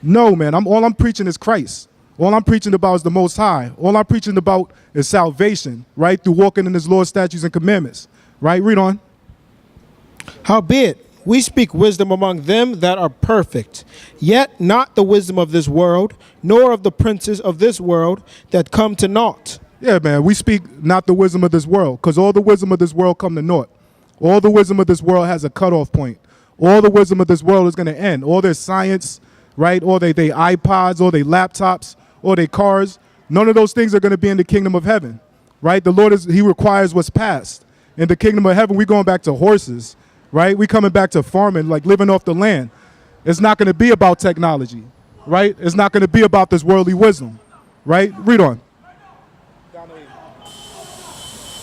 No, man, all I'm preaching is Christ. All I'm preaching about is the Most High. All I'm preaching about is salvation, right? Through walking in his laws, statutes, and commandments, right? Read on. Howbeit, we speak wisdom among them that are perfect, yet not the wisdom of this world, nor of the princes of this world that come to naught. Yeah, man, we speak not the wisdom of this world, because all the wisdom of this world come to naught. All the wisdom of this world has a cutoff point. All the wisdom of this world is going to end. All their science, right? All they iPods, all their laptops, all their cars, none of those things are going to be in the kingdom of heaven, right? The Lord, he requires what's past. In the kingdom of heaven, we're going back to horses, right? We coming back to farming, like living off the land. It's not going to be about technology, right? It's not going to be about this worldly wisdom, right? Read on.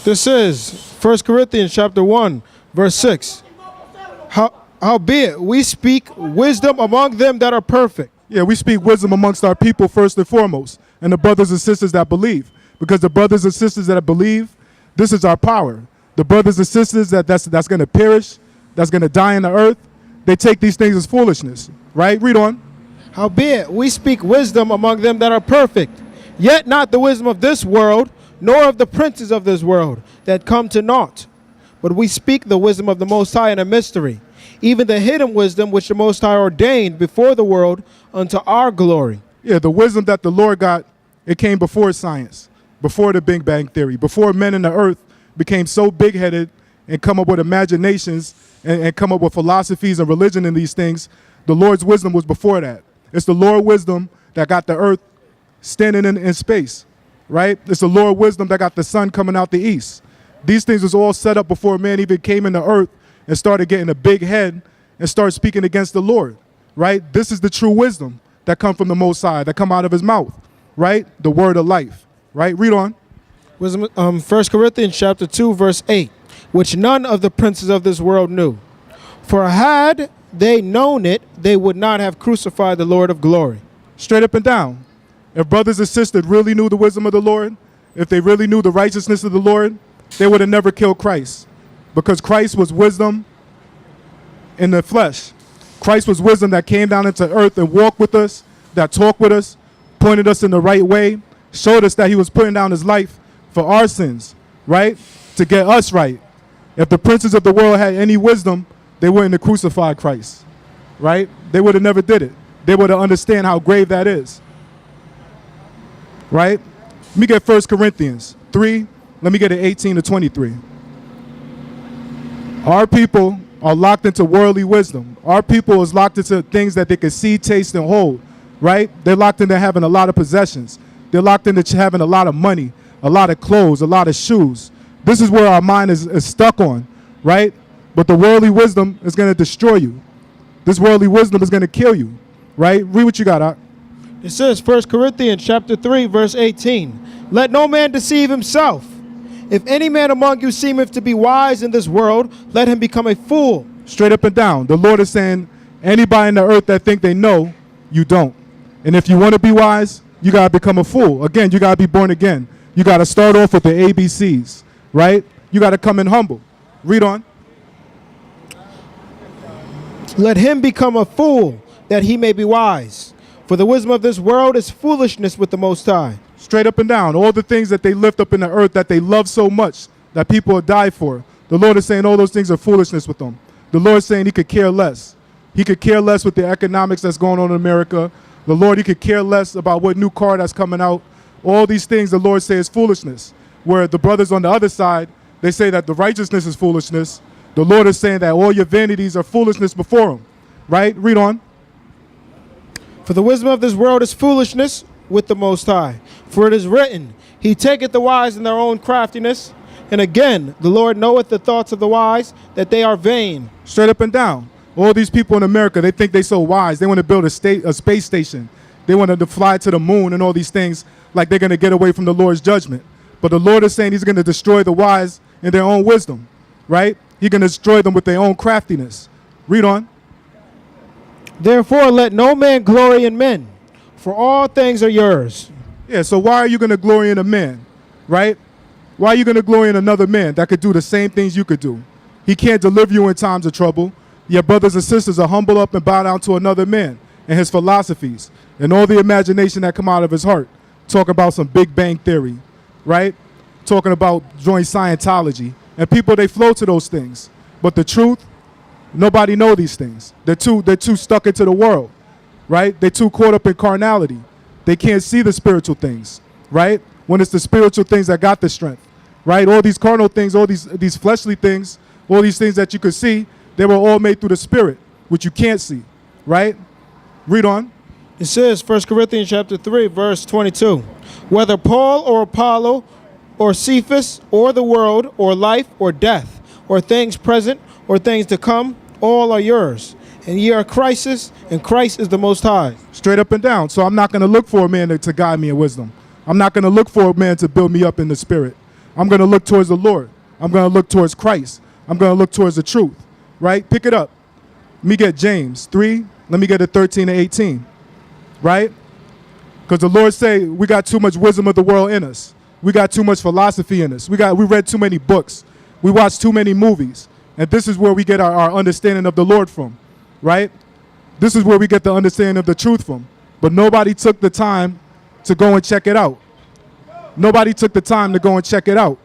This is 1 Corinthians chapter 1, verse 6. Howbeit, we speak wisdom among them that are perfect. Yeah, we speak wisdom amongst our people first and foremost, and the brothers and sisters that believe. Because the brothers and sisters that believe, this is our power. The brothers and sisters that's going to perish, that's going to die in the earth, they take these things as foolishness, right? Read on. Howbeit, we speak wisdom among them that are perfect, yet not the wisdom of this world, nor of the princes of this world that come to naught. But we speak the wisdom of the Most High in a mystery, even the hidden wisdom which the Most High ordained before the world unto our glory. Yeah, the wisdom that the Lord got, it came before science, before the Big Bang Theory, before men in the earth became so big-headed and come up with imaginations and come up with philosophies and religion and these things. The Lord's wisdom was before that. It's the Lord's wisdom that got the earth standing in space, right? It's the Lord's wisdom that got the sun coming out the east. These things was all set up before man even came in the earth and started getting a big head and started speaking against the Lord, right? This is the true wisdom that come from the Most High, that come out of his mouth, right? The word of life, right? Read on. Wisdom, 1 Corinthians chapter 2, verse 8, which none of the princes of this world knew. For had they known it, they would not have crucified the Lord of glory. Straight up and down. If brothers and sisters really knew the wisdom of the Lord, if they really knew the righteousness of the Lord, they would have never killed Christ, because Christ was wisdom in the flesh. Christ was wisdom that came down into earth and walked with us, that talked with us, pointed us in the right way, showed us that he was putting down his life for our sins, right? To get us right. If the princes of the world had any wisdom, they wouldn't have crucified Christ, right? They would have never did it. They would have understand how grave that is, right? Let me get 1 Corinthians 3. Let me get it 18 to 23. Our people are locked into worldly wisdom. Our people is locked into things that they can see, taste, and hold, right? They're locked into having a lot of possessions. They're locked into having a lot of money, a lot of clothes, a lot of shoes. This is where our mind is stuck on, right? But the worldly wisdom is going to destroy you. This worldly wisdom is going to kill you, right? Read what you got, Ak. It says 1 Corinthians chapter 3, verse 18, let no man deceive himself. If any man among you seemeth to be wise in this world, let him become a fool. Straight up and down. The Lord is saying, anybody in the earth that think they know, you don't. And if you want to be wise, you got to become a fool. Again, you got to be born again. You got to start off with the ABCs, right? You got to come in humble. Read on. Let him become a fool, that he may be wise. For the wisdom of this world is foolishness with the Most High. Straight up and down. All the things that they lift up in the earth that they love so much, that people will die for. The Lord is saying all those things are foolishness with them. The Lord is saying he could care less. He could care less with the economics that's going on in America. The Lord, he could care less about what new car that's coming out. All these things the Lord says is foolishness. Where the brothers on the other side, they say that the righteousness is foolishness. The Lord is saying that all your vanities are foolishness before him. Right? Read on. For the wisdom of this world is foolishness with the Most High. For it is written, he taketh the wise in their own craftiness. And again, the Lord knoweth the thoughts of the wise, that they are vain. Straight up and down. All these people in America, they think they so wise. They want to build a space station. They want to fly to the moon and all these things like they're going to get away from the Lord's judgment. But the Lord is saying he's going to destroy the wise in their own wisdom, right? He's going to destroy them with their own craftiness. Read on. Therefore, let no man glory in men, for all things are yours. Yeah, so why are you going to glory in a man, right? Why are you going to glory in another man that could do the same things you could do? He can't deliver you in times of trouble. Your brothers and sisters are humble up and bow down to another man and his philosophies and all the imagination that come out of his heart. Talking about some Big Bang Theory, right? Talking about joint Scientology. And people, they flow to those things. But the truth, nobody know these things. They're too stuck into the world, right? They're too caught up in carnality. They can't see the spiritual things, right? When it's the spiritual things that got the strength, right? All these carnal things, all these fleshly things, all these things that you could see, they were all made through the Spirit, which you can't see, right? Read on. It says, 1 Corinthians chapter 3, verse 22, whether Paul or Apollo or Cephas or the world or life or death or things present or things to come, all are yours. And ye are Christ's, and Christ is the Most High. Straight up and down. So I'm not going to look for a man to guide me in wisdom. I'm not going to look for a man to build me up in the Spirit. I'm going to look towards the Lord. I'm going to look towards Christ. I'm going to look towards the truth, right? Pick it up. Let me get James 3. Let me get it 13 and 18, right? Because the Lord say we got too much wisdom of the world in us. We got too much philosophy in us. We read too many books. We watched too many movies. And this is where we get our understanding of the Lord from, right? This is where we get the understanding of the truth from. But nobody took the time to go and check it out. Nobody took the time to go and check it out.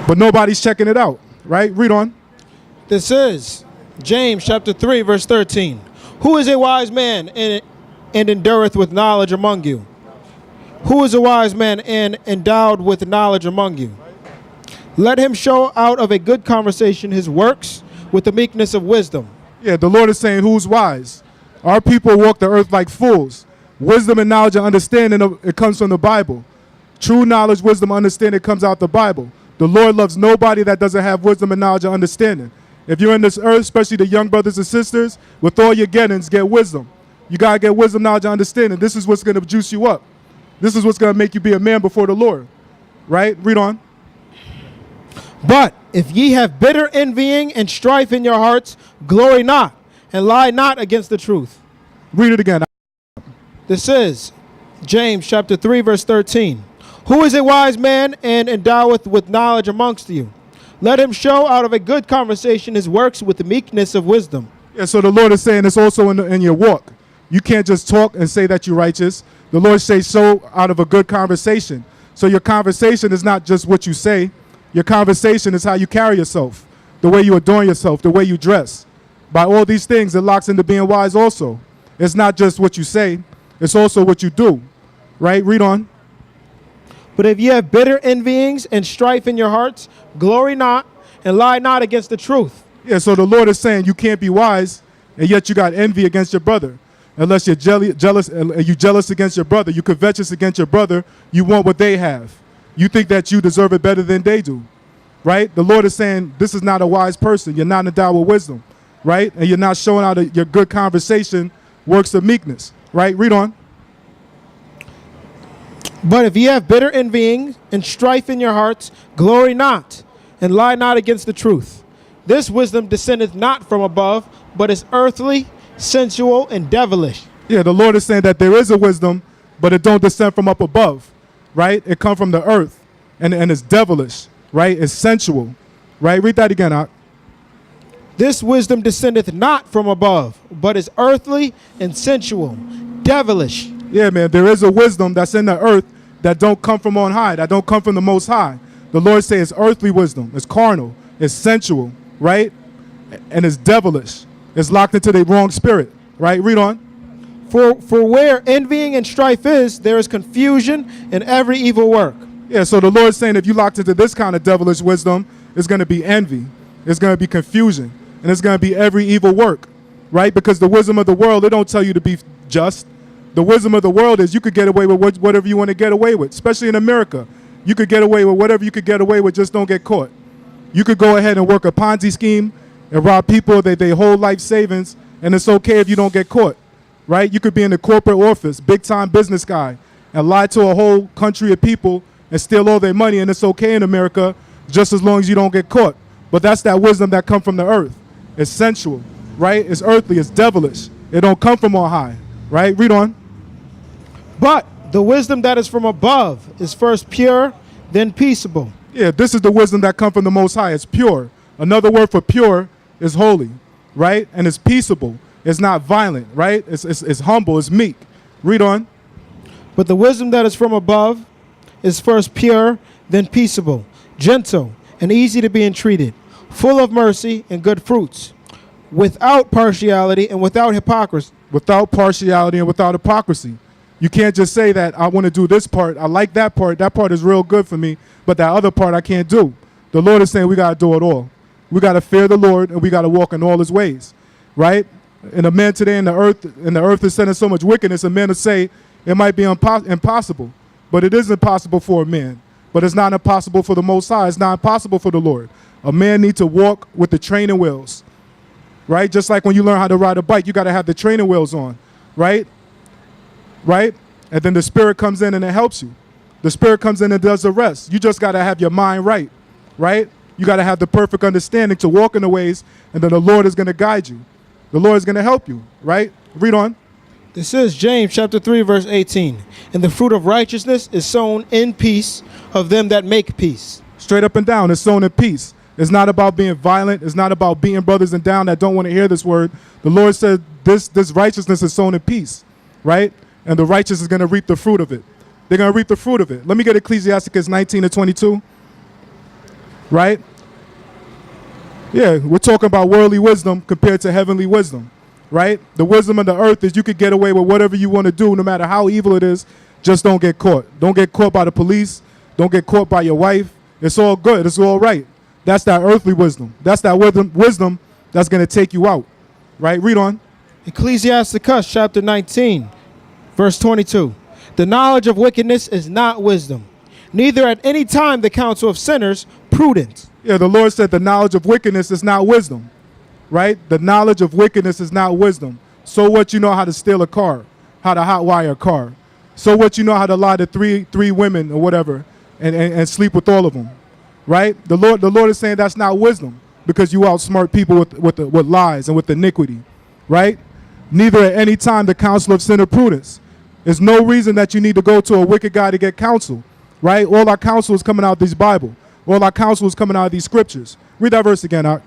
But nobody's checking it out, right? Read on. This is James chapter 3, verse 13. Who is a wise man and endureth with knowledge among you? Who is a wise man and endowed with knowledge among you? Let him show out of a good conversation his works with the meekness of wisdom. Yeah, the Lord is saying, who's wise? Our people walk the earth like fools. Wisdom and knowledge and understanding, it comes from the Bible. True knowledge, wisdom, understanding comes out the Bible. The Lord loves nobody that doesn't have wisdom and knowledge and understanding. If you're in this earth, especially the young brothers and sisters, with all your gettings, get wisdom. You got to get wisdom, knowledge, and understanding. This is what's going to juice you up. This is what's going to make you be a man before the Lord. Right? Read on. But if ye have bitter envying and strife in your hearts, glory not, and lie not against the truth. Read it again. This is James chapter 3, verse 13. Who is a wise man and endoweth with knowledge amongst you? Let him show out of a good conversation his works with the meekness of wisdom. Yeah, so the Lord is saying it's also in your walk. You can't just talk and say that you're righteous. The Lord says so out of a good conversation. So your conversation is not just what you say. Your conversation is how you carry yourself, the way you adorn yourself, the way you dress. By all these things, it locks into being wise also. It's not just what you say. It's also what you do. Right? Read on. But if ye have bitter envyings and strife in your hearts, glory not, and lie not against the truth. Yeah, so the Lord is saying you can't be wise, and yet you got envy against your brother. Unless you're jealous against your brother, you covetous against your brother, you want what they have. You think that you deserve it better than they do, right? The Lord is saying this is not a wise person. You're not endowed with wisdom, right? And you're not showing out your good conversation, works of meekness, right? Read on. But if ye have bitter envying and strife in your hearts, glory not, and lie not against the truth. This wisdom descendeth not from above, but is earthly, sensual, and devilish. Yeah, the Lord is saying that there is a wisdom, but it don't descend from up above, right? It come from the earth, and it's devilish, right? It's sensual, right? Read that again, Ak. This wisdom descendeth not from above, but is earthly and sensual, devilish. Yeah, man, there is a wisdom that's in the earth, that don't come from on high, that don't come from the Most High. The Lord says it's earthly wisdom, it's carnal, it's sensual, right? And it's devilish. It's locked into the wrong spirit, right? Read on. For where envying and strife is, there is confusion in every evil work. Yeah, so the Lord's saying if you locked into this kind of devilish wisdom, it's going to be envy, it's going to be confusion, and it's going to be every evil work, right? Because the wisdom of the world, it don't tell you to be just. The wisdom of the world is you could get away with whatever you want to get away with, especially in America. You could get away with whatever you could get away with, just don't get caught. You could go ahead and work a Ponzi scheme and rob people their whole life savings, and it's okay if you don't get caught, right? You could be in the corporate office, big-time business guy, and lie to a whole country of people and steal all their money, and it's okay in America just as long as you don't get caught. But that's that wisdom that comes from the earth. It's sensual, right? It's earthly, it's devilish. It don't come from on high, right? Read on. But the wisdom that is from above is first pure, then peaceable. Yeah, this is the wisdom that comes from the Most High. It's pure. Another word for pure is holy, right? And it's peaceable. It's not violent, right? It's humble. It's meek. Read on. But the wisdom that is from above is first pure, then peaceable, gentle, and easy to be entreated, full of mercy and good fruits, without partiality and without hypocrisy. Without partiality and without hypocrisy. You can't just say that I want to do this part. I like that part. That part is real good for me, but that other part I can't do. The Lord is saying we got to do it all. We got to fear the Lord, and we got to walk in all his ways, right? And a man today in the earth is sending so much wickedness, a man to say it might be impossible, but it is impossible for a man. But it's not impossible for the Most High. It's not impossible for the Lord. A man needs to walk with the training wheels, right? Just like when you learn how to ride a bike, you got to have the training wheels on, right? Right? And then the Spirit comes in and it helps you. The Spirit comes in and does the rest. You just got to have your mind right? You got to have the perfect understanding to walk in the ways, and then the Lord is going to guide you. The Lord is going to help you, right? Read on. This is James chapter 3, verse 18. And the fruit of righteousness is sown in peace of them that make peace. Straight up and down, it's sown in peace. It's not about being violent. It's not about beating brothers and down that don't want to hear this word. The Lord said this righteousness is sown in peace, right? And the righteous is going to reap the fruit of it. They're going to reap the fruit of it. Let me get Ecclesiasticus 19:22, right? Yeah, we're talking about worldly wisdom compared to heavenly wisdom, right? The wisdom of the earth is you could get away with whatever you want to do, no matter how evil it is. Just don't get caught. Don't get caught by the police. Don't get caught by your wife. It's all good. It's all right. That's that earthly wisdom. That's that wisdom that's going to take you out, right? Read on. Ecclesiasticus chapter 19, verse 22. The knowledge of wickedness is not wisdom, neither at any time the counsel of sinners prudence. Yeah, the Lord said the knowledge of wickedness is not wisdom, right? The knowledge of wickedness is not wisdom. So what, you know how to steal a car, how to hotwire a car. So what, you know how to lie to three women or whatever and sleep with all of them, right? The Lord is saying that's not wisdom because you outsmart people with lies and with iniquity, right? Neither at any time the counsel of sin or prudence. There's no reason that you need to go to a wicked guy to get counsel, right? All our counsel is coming out of this Bible. All our counsel is coming out of these scriptures. Read that verse again, Art.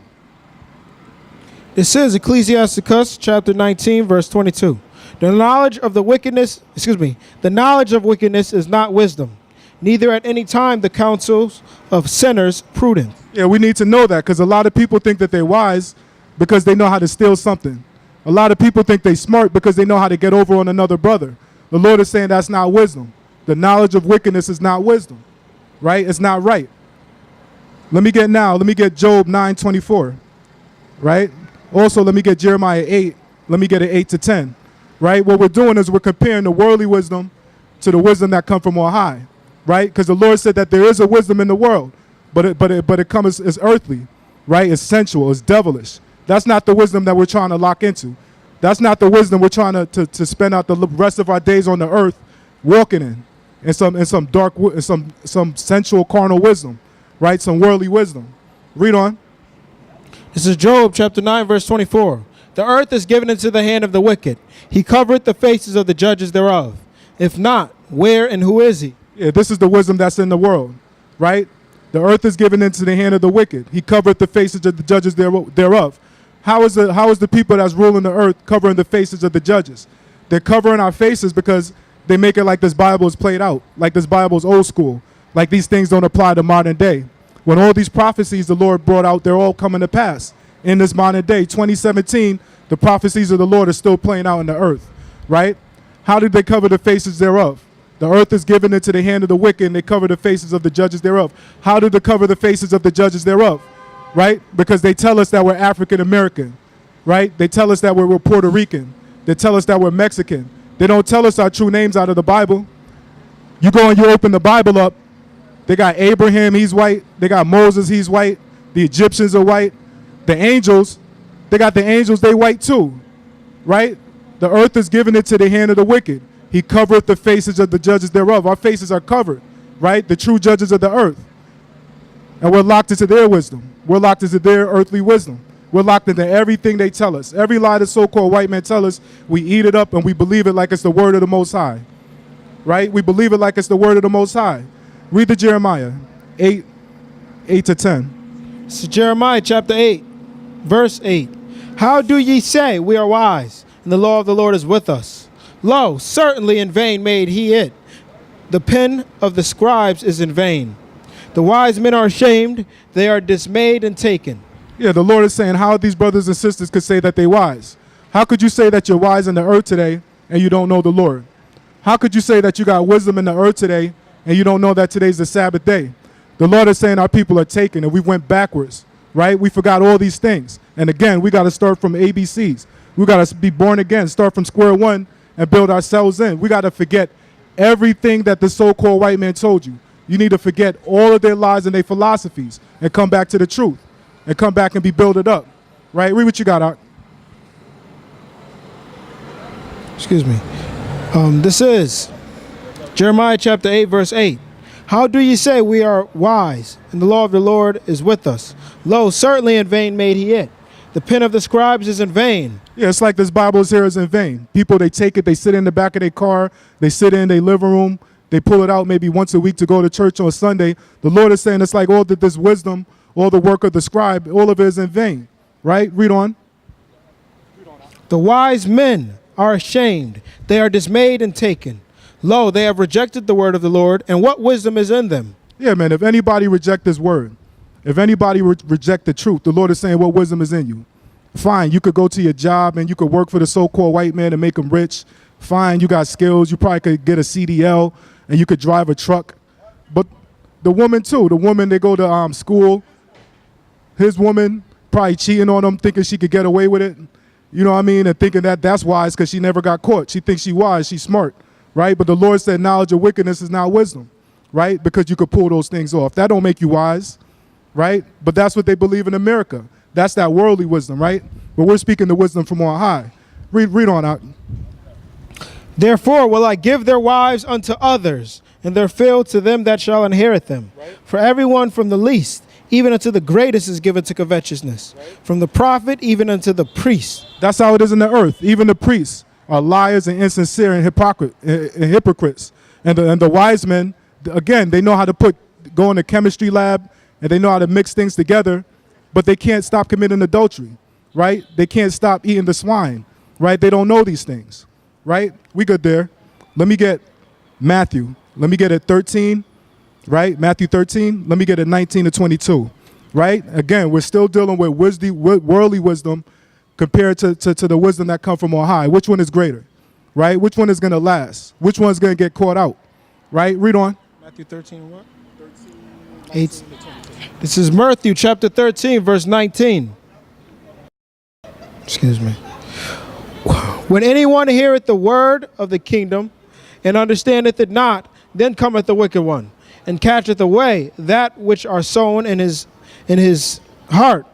It says Ecclesiasticus chapter 19, verse 22. The knowledge of wickedness is not wisdom, neither at any time the counsels of sinners prudent. Yeah, we need to know that because a lot of people think that they're wise because they know how to steal something. A lot of people think they're smart because they know how to get over on another brother. The Lord is saying that's not wisdom. The knowledge of wickedness is not wisdom, right? It's not right. Let me get Job 9:24, right? Also, let me get Jeremiah 8. Let me get it 8-10, right? What we're doing is we're comparing the worldly wisdom to the wisdom that comes from on high, right? Because the Lord said that there is a wisdom in the world, but it comes as earthly, right? It's sensual, it's devilish. That's not the wisdom that we're trying to lock into. That's not the wisdom we're trying to spend out the rest of our days on the earth walking in some dark, some sensual carnal wisdom, right? Some worldly wisdom. Read on. This is Job chapter 9, verse 24. The earth is given into the hand of the wicked. He covereth the faces of the judges thereof. If not, where and who is he? Yeah, this is the wisdom that's in the world, right? The earth is given into the hand of the wicked. He covereth the faces of the judges thereof. How is the people that's ruling the earth covering the faces of the judges? They're covering our faces because They make it like this Bible is played out, like this Bible is old school, like these things don't apply to modern day. When all these prophecies the Lord brought out, they're all coming to pass in this modern day. 2017, the prophecies of the Lord are still playing out in the earth, right? How did they cover the faces thereof? The earth is given into the hand of the wicked, and they cover the faces of the judges thereof. How did they cover the faces of the judges thereof? Right? Because they tell us that we're African American, right? They tell us that we're Puerto Rican. They tell us that we're Mexican. They don't tell us our true names out of the Bible. You go and you open the Bible up, they got Abraham, he's white. They got Moses, he's white. The Egyptians are white. The angels, they got the angels, they white too, right? The earth is given into the hand of the wicked. He covereth the faces of the judges thereof. Our faces are covered, right? The true judges of the earth. And we're locked into their wisdom. We're locked into their earthly wisdom. We're locked into everything they tell us. Every lie the so-called white men tell us, we eat it up and we believe it like it's the word of the Most High, right? We believe it like it's the word of the Most High. Read the Jeremiah 8 to 10. This is Jeremiah chapter 8, verse 8. How do ye say, we are wise, and the law of the Lord is with us? Lo, certainly in vain made he it. The pen of the scribes is in vain. The wise men are ashamed, they are dismayed and taken. Yeah, the Lord is saying how these brothers and sisters could say that they're wise. How could you say that you're wise in the earth today and you don't know the Lord? How could you say that you got wisdom in the earth today and you don't know that today's the Sabbath day? The Lord is saying our people are taken and we went backwards, right? We forgot all these things. And again, we got to start from ABCs. We got to be born again, start from square one and build ourselves in. We got to forget everything that the so-called white man told you. You need to forget all of their lies and their philosophies and come back to the truth and come back and be builded up, right? Read what you got, Art. Excuse me. This is Jeremiah chapter 8, verse 8. How do ye say we are wise, and the law of the Lord is with us? Lo, certainly in vain made he it. The pen of the scribes is in vain. Yeah, it's like this Bible is here is in vain. People, they take it, they sit in the back of their car, they sit in their living room, they pull it out maybe once a week to go to church on Sunday. The Lord is saying it's like all this wisdom, all the work of the scribe, all of it is in vain, right? Read on. The wise men are ashamed, they are dismayed and taken. Lo, they have rejected the word of the Lord, and what wisdom is in them? Yeah, man, if anybody reject this word, if anybody reject the truth, the Lord is saying what wisdom is in you. Fine, you could go to your job and you could work for the so-called white man and make them rich. Fine, you got skills. You probably could get a CDL and you could drive a truck. But the woman too, the woman, they go to school. His woman probably cheating on him, thinking she could get away with it. You know what I mean? And thinking that that's wise because she never got caught. She thinks she wise, she's smart, right? But the Lord said knowledge of wickedness is not wisdom, right? Because you could pull those things off. That don't make you wise, right? But that's what they believe in America. That's that worldly wisdom, right? But we're speaking the wisdom from on high. Read on out. Therefore will I give their wives unto others, and their field to them that shall inherit them. Right. For everyone from the least, even unto the greatest, is given to covetousness. Right. From the prophet, even unto the priest. That's how it is in the earth. Even the priests are liars and insincere and hypocrites. And the wise men, again, they know how to go in the chemistry lab, and they know how to mix things together, but they can't stop committing adultery, right? They can't stop eating the swine, right? They don't know these things, right? We good there. Let me get Matthew. Let me get it 13, right? Matthew 13. Let me get it 19 to 22, right? Again, we're still dealing with worldly wisdom compared to the wisdom that comes from on high. Which one is greater, right? Which one is going to last? Which one's going to get caught out, right? Read on. Matthew 13 what? 8. This is Matthew chapter 13, verse 19. Excuse me. When anyone heareth the word of the kingdom and understandeth it not, then cometh the wicked one, and catcheth away that which are sown in his heart.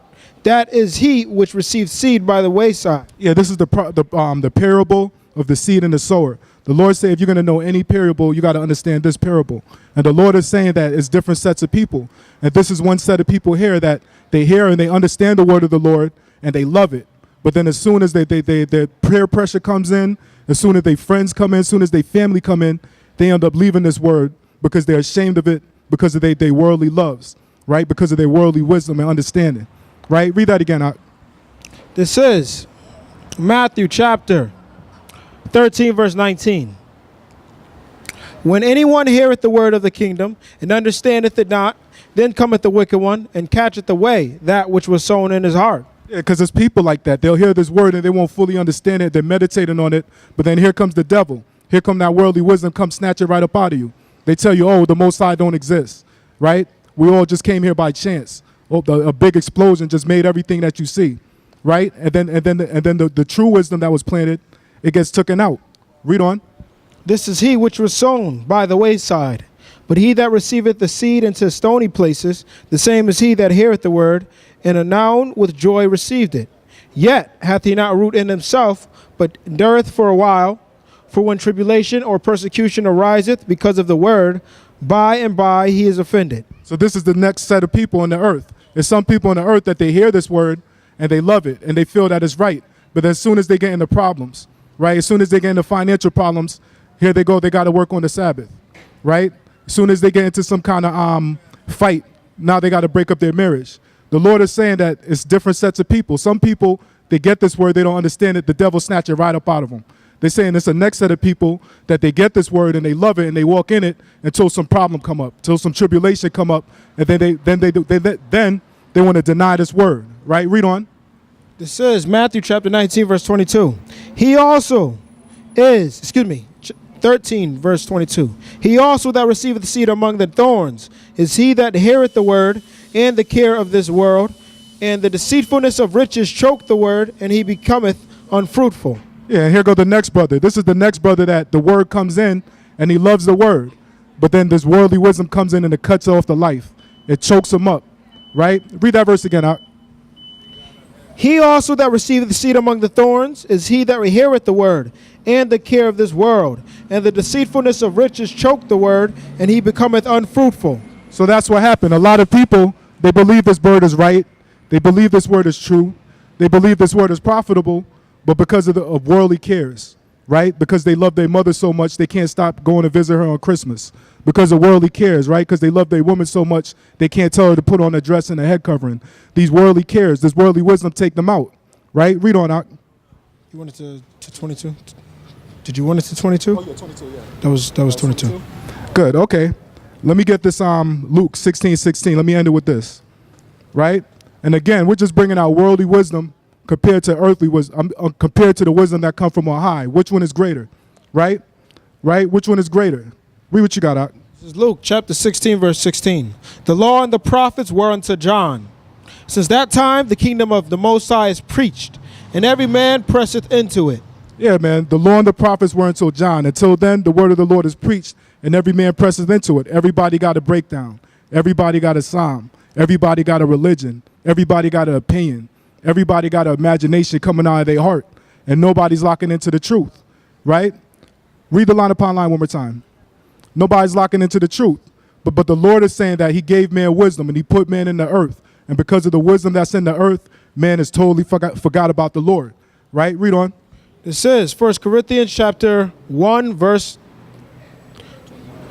That is he which receives seed by the wayside. Yeah, this is the parable of the seed and the sower. The Lord said, if you're going to know any parable, you got to understand this parable. And the Lord is saying that it's different sets of people. And this is one set of people here that they hear and they understand the word of the Lord and they love it. But then as soon as their peer pressure comes in, as soon as their friends come in, as soon as their family come in, they end up leaving this word because they're ashamed of it because of their worldly loves, right? Because of their worldly wisdom and understanding, right? Read that again. This is Matthew chapter 13, verse 19. When anyone heareth the word of the kingdom, and understandeth it not, then cometh the wicked one, and catcheth away that which was sown in his heart. Yeah, because it's people like that. They'll hear this word and they won't fully understand it. They're meditating on it, but then here comes the devil. Here come that worldly wisdom, come snatch it right up out of you. They tell you, oh, the Most High don't exist, right? We all just came here by chance. Oh, a big explosion just made everything that you see, right? And then the true wisdom that was planted, it gets taken out. Read on. This is he which was sown by the wayside. But he that receiveth the seed into stony places, the same is he that heareth the word, and anon with joy received it. Yet hath he not root in himself, but endureth for a while. For when tribulation or persecution ariseth because of the word, by and by he is offended. So this is the next set of people on the earth. There's some people on the earth that they hear this word and they love it and they feel that it's right. But as soon as they get into problems, right? As soon as they get into financial problems, here they go, they got to work on the Sabbath, right? As soon as they get into some kind of fight, now they got to break up their marriage. The Lord is saying that it's different sets of people. Some people, they get this word, they don't understand it, the devil snatch it right up out of them. They're saying it's the next set of people that they get this word and they love it and they walk in it until some problem come up, until some tribulation come up, and then they want to deny this word, right? Read on. This is Matthew chapter 19, verse 22. He also is, 13, verse 22. He also that receiveth the seed among the thorns is he that heareth the word, and the care of this world, and the deceitfulness of riches choke the word, and he becometh unfruitful. Yeah, and here go the next brother. This is the next brother that the word comes in, and he loves the word. But then this worldly wisdom comes in and it cuts off the life. It chokes him up, right? Read that verse again out. He also that receiveth the seed among the thorns is he that heareth the word, and the care of this world, and the deceitfulness of riches choke the word, and he becometh unfruitful. So that's what happened. A lot of people, they believe this word is right. They believe this word is true. They believe this word is profitable, but because of worldly cares, right? Because they love their mother so much, they can't stop going to visit her on Christmas. Because of worldly cares, right? Because they love their woman so much, they can't tell her to put on a dress and a head covering. These worldly cares, this worldly wisdom take them out, right? Read on out. You wanted to 22? Did you want it to 22? Oh, yeah, 22, yeah. That was 22. Good, okay. Let me get this Luke 16:16. Let me end it with this, right? And again, we're just bringing out worldly wisdom compared to earthly wisdom, compared to the wisdom that come from on high. Which one is greater, right? Right? Which one is greater? Read what you got out. This is Luke chapter 16, verse 16. The law and the prophets were unto John. Since that time, the kingdom of the Most High is preached, and every man presseth into it. Yeah, man. The law and the prophets were until John. Until then, the word of the Lord is preached, and every man presses into it. Everybody got a breakdown. Everybody got a psalm. Everybody got a religion. Everybody got an opinion. Everybody got an imagination coming out of their heart, and nobody's locking into the truth, right? Read the line upon line one more time. Nobody's locking into the truth, but the Lord is saying that he gave man wisdom, and he put man in the earth, and because of the wisdom that's in the earth, man has totally forgot about the Lord, right? Read on. This is 1 Corinthians chapter 1, verse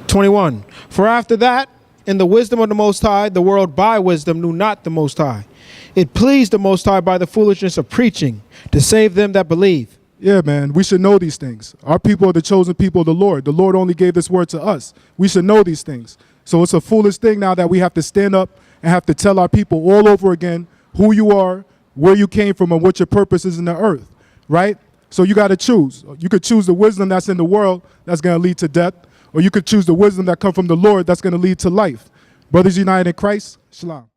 21. For after that, in the wisdom of the Most High, the world by wisdom knew not the Most High. It pleased the Most High by the foolishness of preaching to save them that believe. Yeah, man, we should know these things. Our people are the chosen people of the Lord. The Lord only gave this word to us. We should know these things. So it's a foolish thing now that we have to stand up and have to tell our people all over again who you are, where you came from, and what your purpose is in the earth, right? So you got to choose. You could choose the wisdom that's in the world that's going to lead to death, or you could choose the wisdom that comes from the Lord that's going to lead to life. Brothers united in Christ, Shalom.